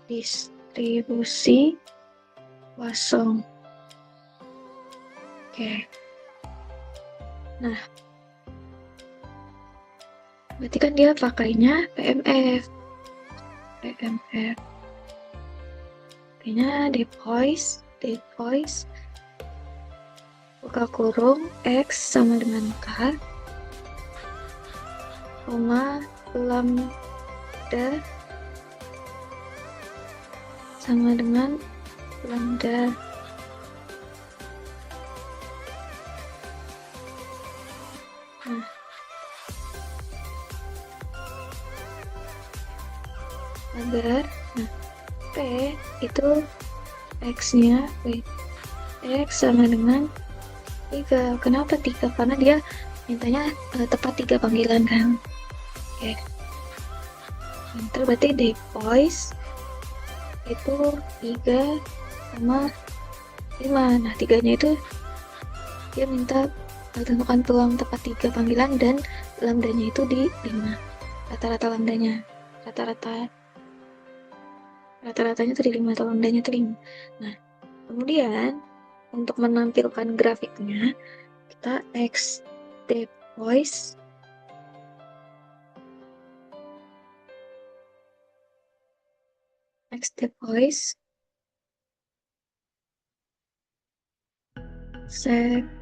Distribusi Poisson. Oke. Nah, Berarti kan dia pakainya PMF. Pakainya depois, buka kurung, X sama dengan K, koma, lambda sama dengan lambda. Nah, agar P itu X-nya, X sama dengan 3. Kenapa 3? Karena dia mintanya tepat 3 panggilan kan. Oke. Enter berarti depois itu 3 sama 5. Nah, 3-nya itu dia minta tentukan peluang tepat 3 panggilan dan lambdanya itu di 5. Rata-rata lambdanya. Rata-ratanya itu di 5 atau lambdanya itu 5. Nah, kemudian untuk menampilkan grafiknya kita X depois sequence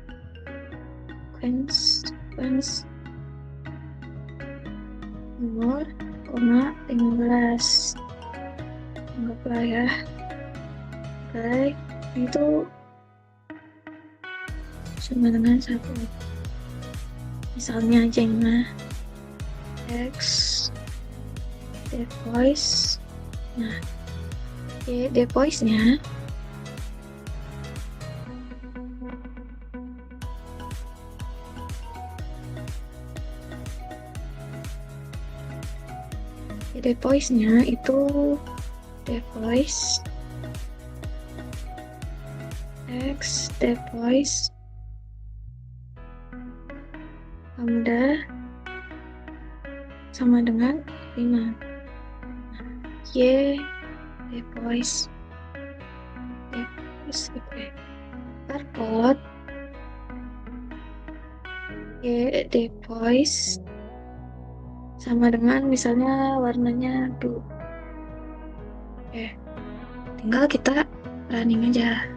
0,15 anggaplah ya. Baik, itu sama dengan 1. Misalnya aja ini X depois. Nah, depoisnya itu depois X depois lambda sama dengan 5. Y depois plot Y depois sama dengan misalnya warnanya blue. Oke, tinggal kita running aja.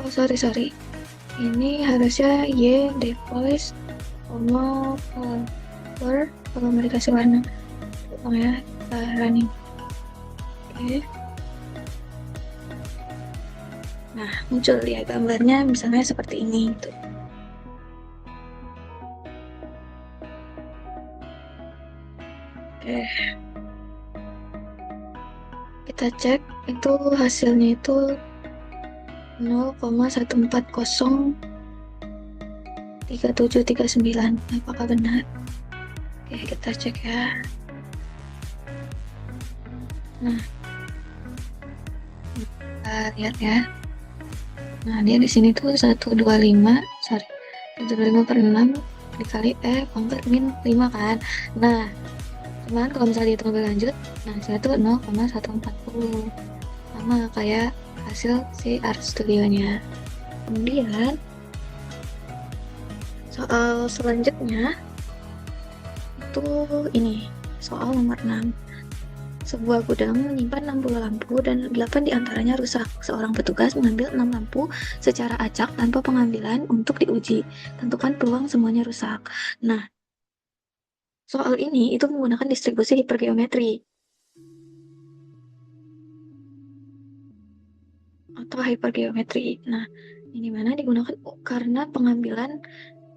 Oh, sorry. Ini harusnya Y depois color kalau mau dikasih warna. Oh ya, running. Oke. Nah, muncul ya gambarnya misalnya seperti ini gitu. Oke. Kita cek itu hasilnya itu 0,1403,739. Apakah benar? Oke, kita cek ya. Nah, kita lihat ya. Nah, dia di sini tuh 125 per 6 dikali pangkat min 5 kan. Nah, cuman kalau misalnya dihitung lebih lanjut, nah saya tuh 0,140 sama kayak hasil si Art Studio-nya. Kemudian soal selanjutnya itu ini soal nomor 6. Sebuah gudang menyimpan 60 lampu dan 8 diantaranya rusak. Seorang petugas mengambil 6 lampu secara acak tanpa pengambilan untuk diuji. Tentukan peluang semuanya rusak. Nah, soal ini itu menggunakan distribusi hipergeometri atau hypergeometri. Nah, ini mana digunakan karena pengambilan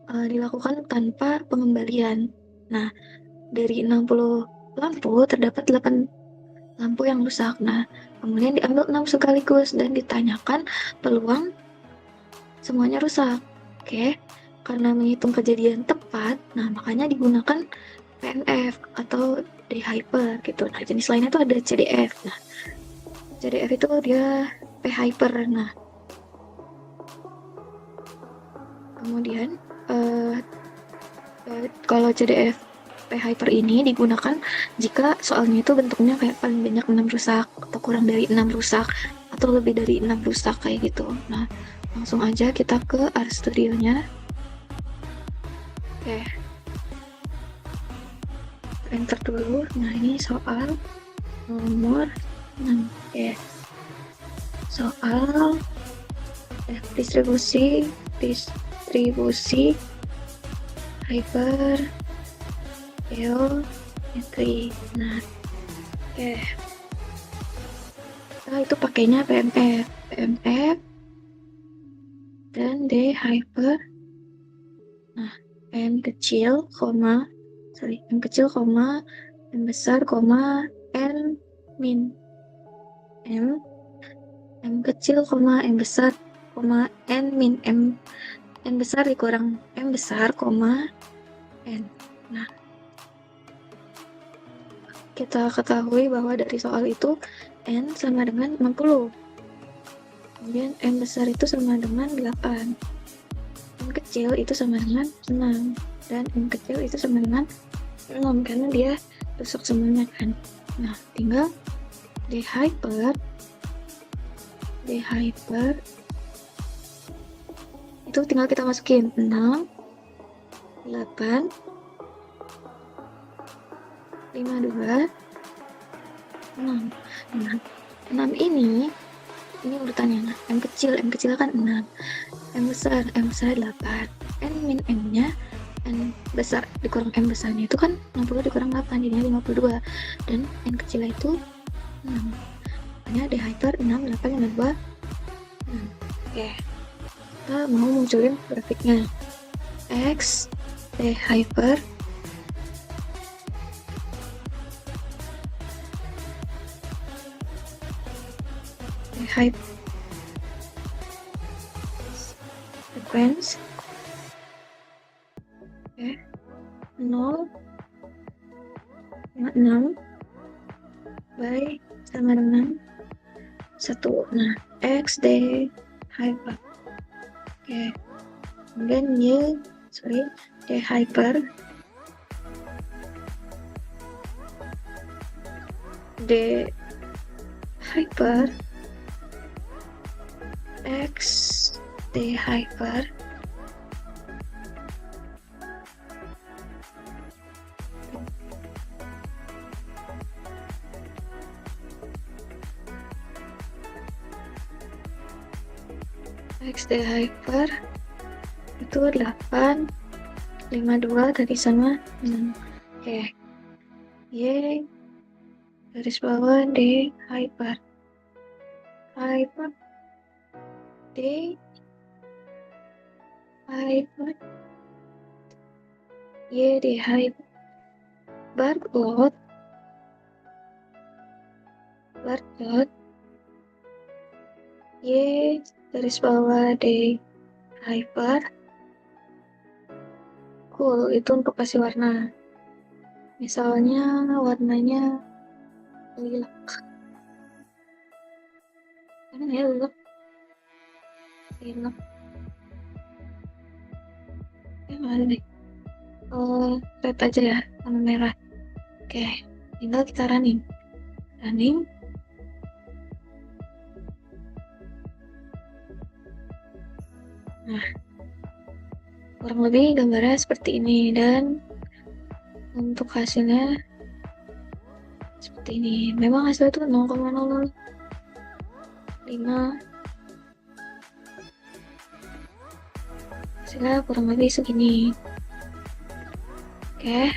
dilakukan tanpa pengembalian. Nah, dari 60 lampu terdapat 8 lampu yang rusak. Nah, kemudian diambil 6 sekaligus dan ditanyakan peluang semuanya rusak. Oke, karena menghitung kejadian tepat, nah makanya digunakan PMF atau D-hyper gitu. Nah, jenis lainnya tuh ada CDF. Nah, CDF itu dia P-hyper. Nah, kemudian eh, kalau CDF P hyper ini digunakan jika soalnya itu bentuknya kayak paling banyak 6 rusak atau kurang dari 6 rusak atau lebih dari 6 rusak kayak gitu. Nah, langsung aja kita ke RStudionya. Oke, enter dulu. Nah, ini soal nomor 6. Oke, soal distribusi hyper geometri. Nah, oke. Nah, itu pakainya PMF dan D hyper. Nah, M kecil, M kecil, M besar, N min. M kecil, M besar, N min. M besar dikurang M besar, N. Nah, kita ketahui bahwa dari soal itu N sama dengan 60. Kemudian M besar itu sama dengan 8. M kecil itu sama dengan 6. Dan M kecil itu sama dengan 6 karena dia rusak semuanya kan. Nah, tinggal D hyper itu tinggal kita masukin 6, 8, 52, 6. Nah, 6 ini urutannya. M kecil kan 6. M besar 8. N min M-nya N besar dikurang M besarnya itu kan 60 dikurang 8 jadinya 52. Dan N kecil itu 6. Makanya D hyper 6, 8, 52, 6. Oke. Kita mau munculin grafiknya. X D hyper sequence 0, 6 by sama dengan 1. Nah, X D hyper. Oke. Kemudian D hyper X D hyper X D hyper itu 8, 52 tadi sama 6. Oke. Y garis bawah D hyper D hyper Y D hyper barcode Y garis bawah D hyper cool itu untuk kasih warna. Misalnya warnanya lilac. Mana ya lilac? Mana nih? Red aja ya, warna merah. Oke, tinggal kita running. Nah, kurang lebih gambarnya seperti ini, dan untuk hasilnya seperti ini. Memang hasilnya itu 0,005. Hasilnya kurang lebih segini. Oke.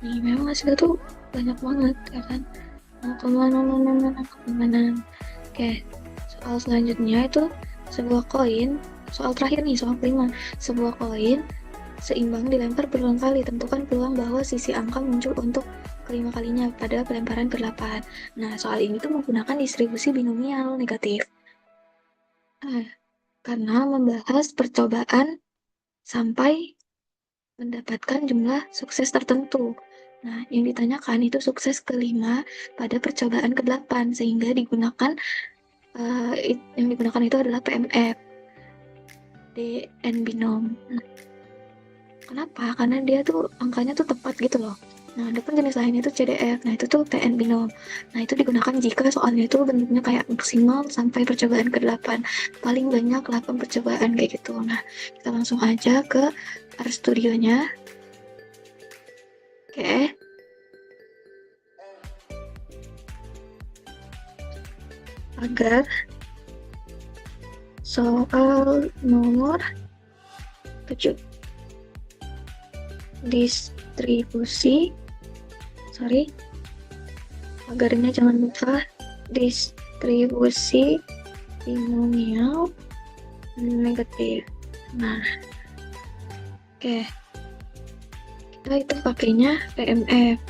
Nih, memang hasilnya tuh banyak banget, ya kan? 0,000. Oke, soal selanjutnya itu sebuah koin. Soal terakhir nih, soal kelima. Sebuah koin seimbang dilempar berulang kali. Tentukan peluang bahwa sisi angka muncul untuk kelima kalinya pada pelemparan ke-8. Nah, soal ini tuh menggunakan distribusi binomial negatif. Karena membahas percobaan sampai mendapatkan jumlah sukses tertentu. Nah, yang ditanyakan itu sukses ke-5 pada percobaan ke-8, sehingga digunakan yang digunakan itu adalah PMF, DN binom. Nah, kenapa? Karena dia tuh angkanya tuh tepat gitu loh. Nah, ada pun jenis lainnya itu CDF. Nah, itu tuh PN binom. Nah, itu digunakan jika soalnya itu bentuknya kayak maksimal sampai percobaan ke-8. Paling banyak 8 percobaan kayak gitu. Nah, kita langsung aja ke RStudionya. Oke. Agar soal nomor 7. Agarnya jangan lupa distribusi binomial negatif. Nah, oke. Kita itu pakainya PMF.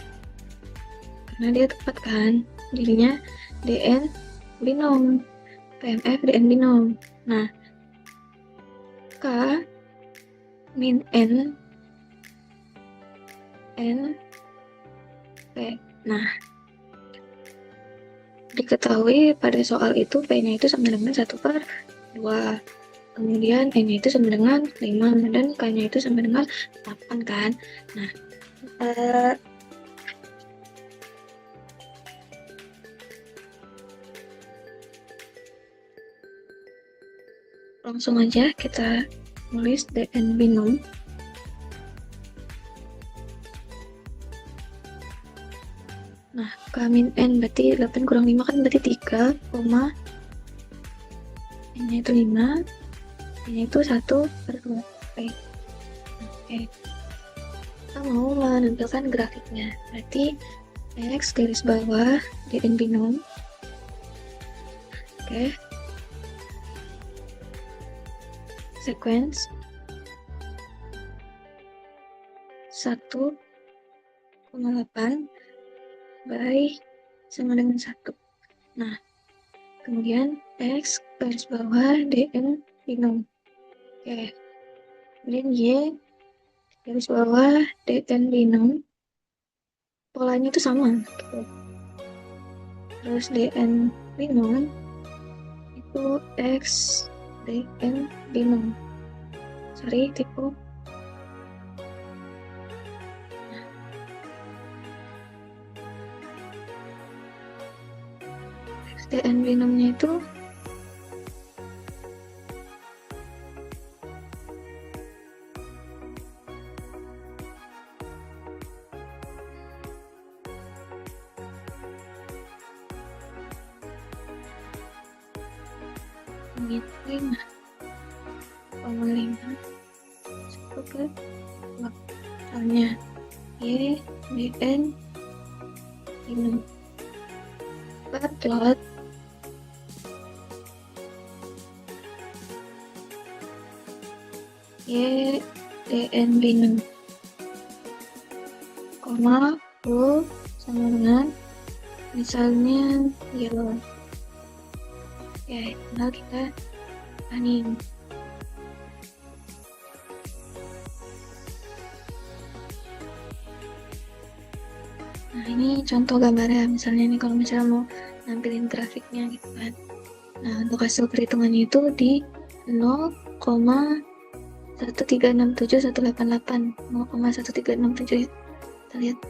Karena dia tepat kan? Jadinya DN binom. PMF DN binom. Nah, K min N P. Nah, diketahui pada soal itu P-nya itu sama dengan 1/2. Kemudian N-nya itu sama dengan 5 dan K-nya itu sama dengan 8 kan. Nah, langsung aja kita nulis DN binom. Nah, K min N berarti 8 kurang 5 kan berarti 3, N-nya itu 5, N-nya itu 1/2. Oke. Kita mau menampilkan grafiknya. Berarti X garis bawah DN binom. Oke. Sequence 1,8 by sama dengan 1. Nah, kemudian X garis bawah DN binom. Oke. Kemudian Y garis bawah DN binom. Polanya itu sama. Gitu. Terus DN binom itu X DN binom. Sorry, tipe. DN binomnya itu menit 5,5 satu ke 2. Misalnya Y DN binom dot Y DN binom koma U sama dengan misalnya yellow. Oke, tinggal kita running. Nah, ini contoh gambarnya. Misalnya ini kalau misalnya mau nampilin grafiknya gitu kan. Nah, untuk hasil perhitungannya itu di 0,1367188. 0,1367 ya. Kita lihat.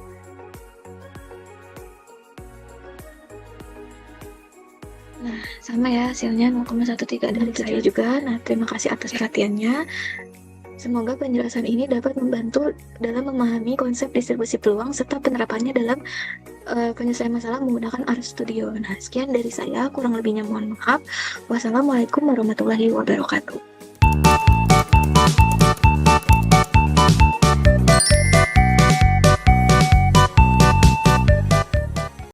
Nah, sama ya hasilnya 0,13 dari saya juga. Nah, terima kasih atas perhatiannya. Semoga penjelasan ini dapat membantu dalam memahami konsep distribusi peluang serta penerapannya dalam penyelesaian masalah menggunakan RStudio. Nah, sekian dari saya. Kurang lebihnya mohon maaf. Wassalamualaikum warahmatullahi wabarakatuh.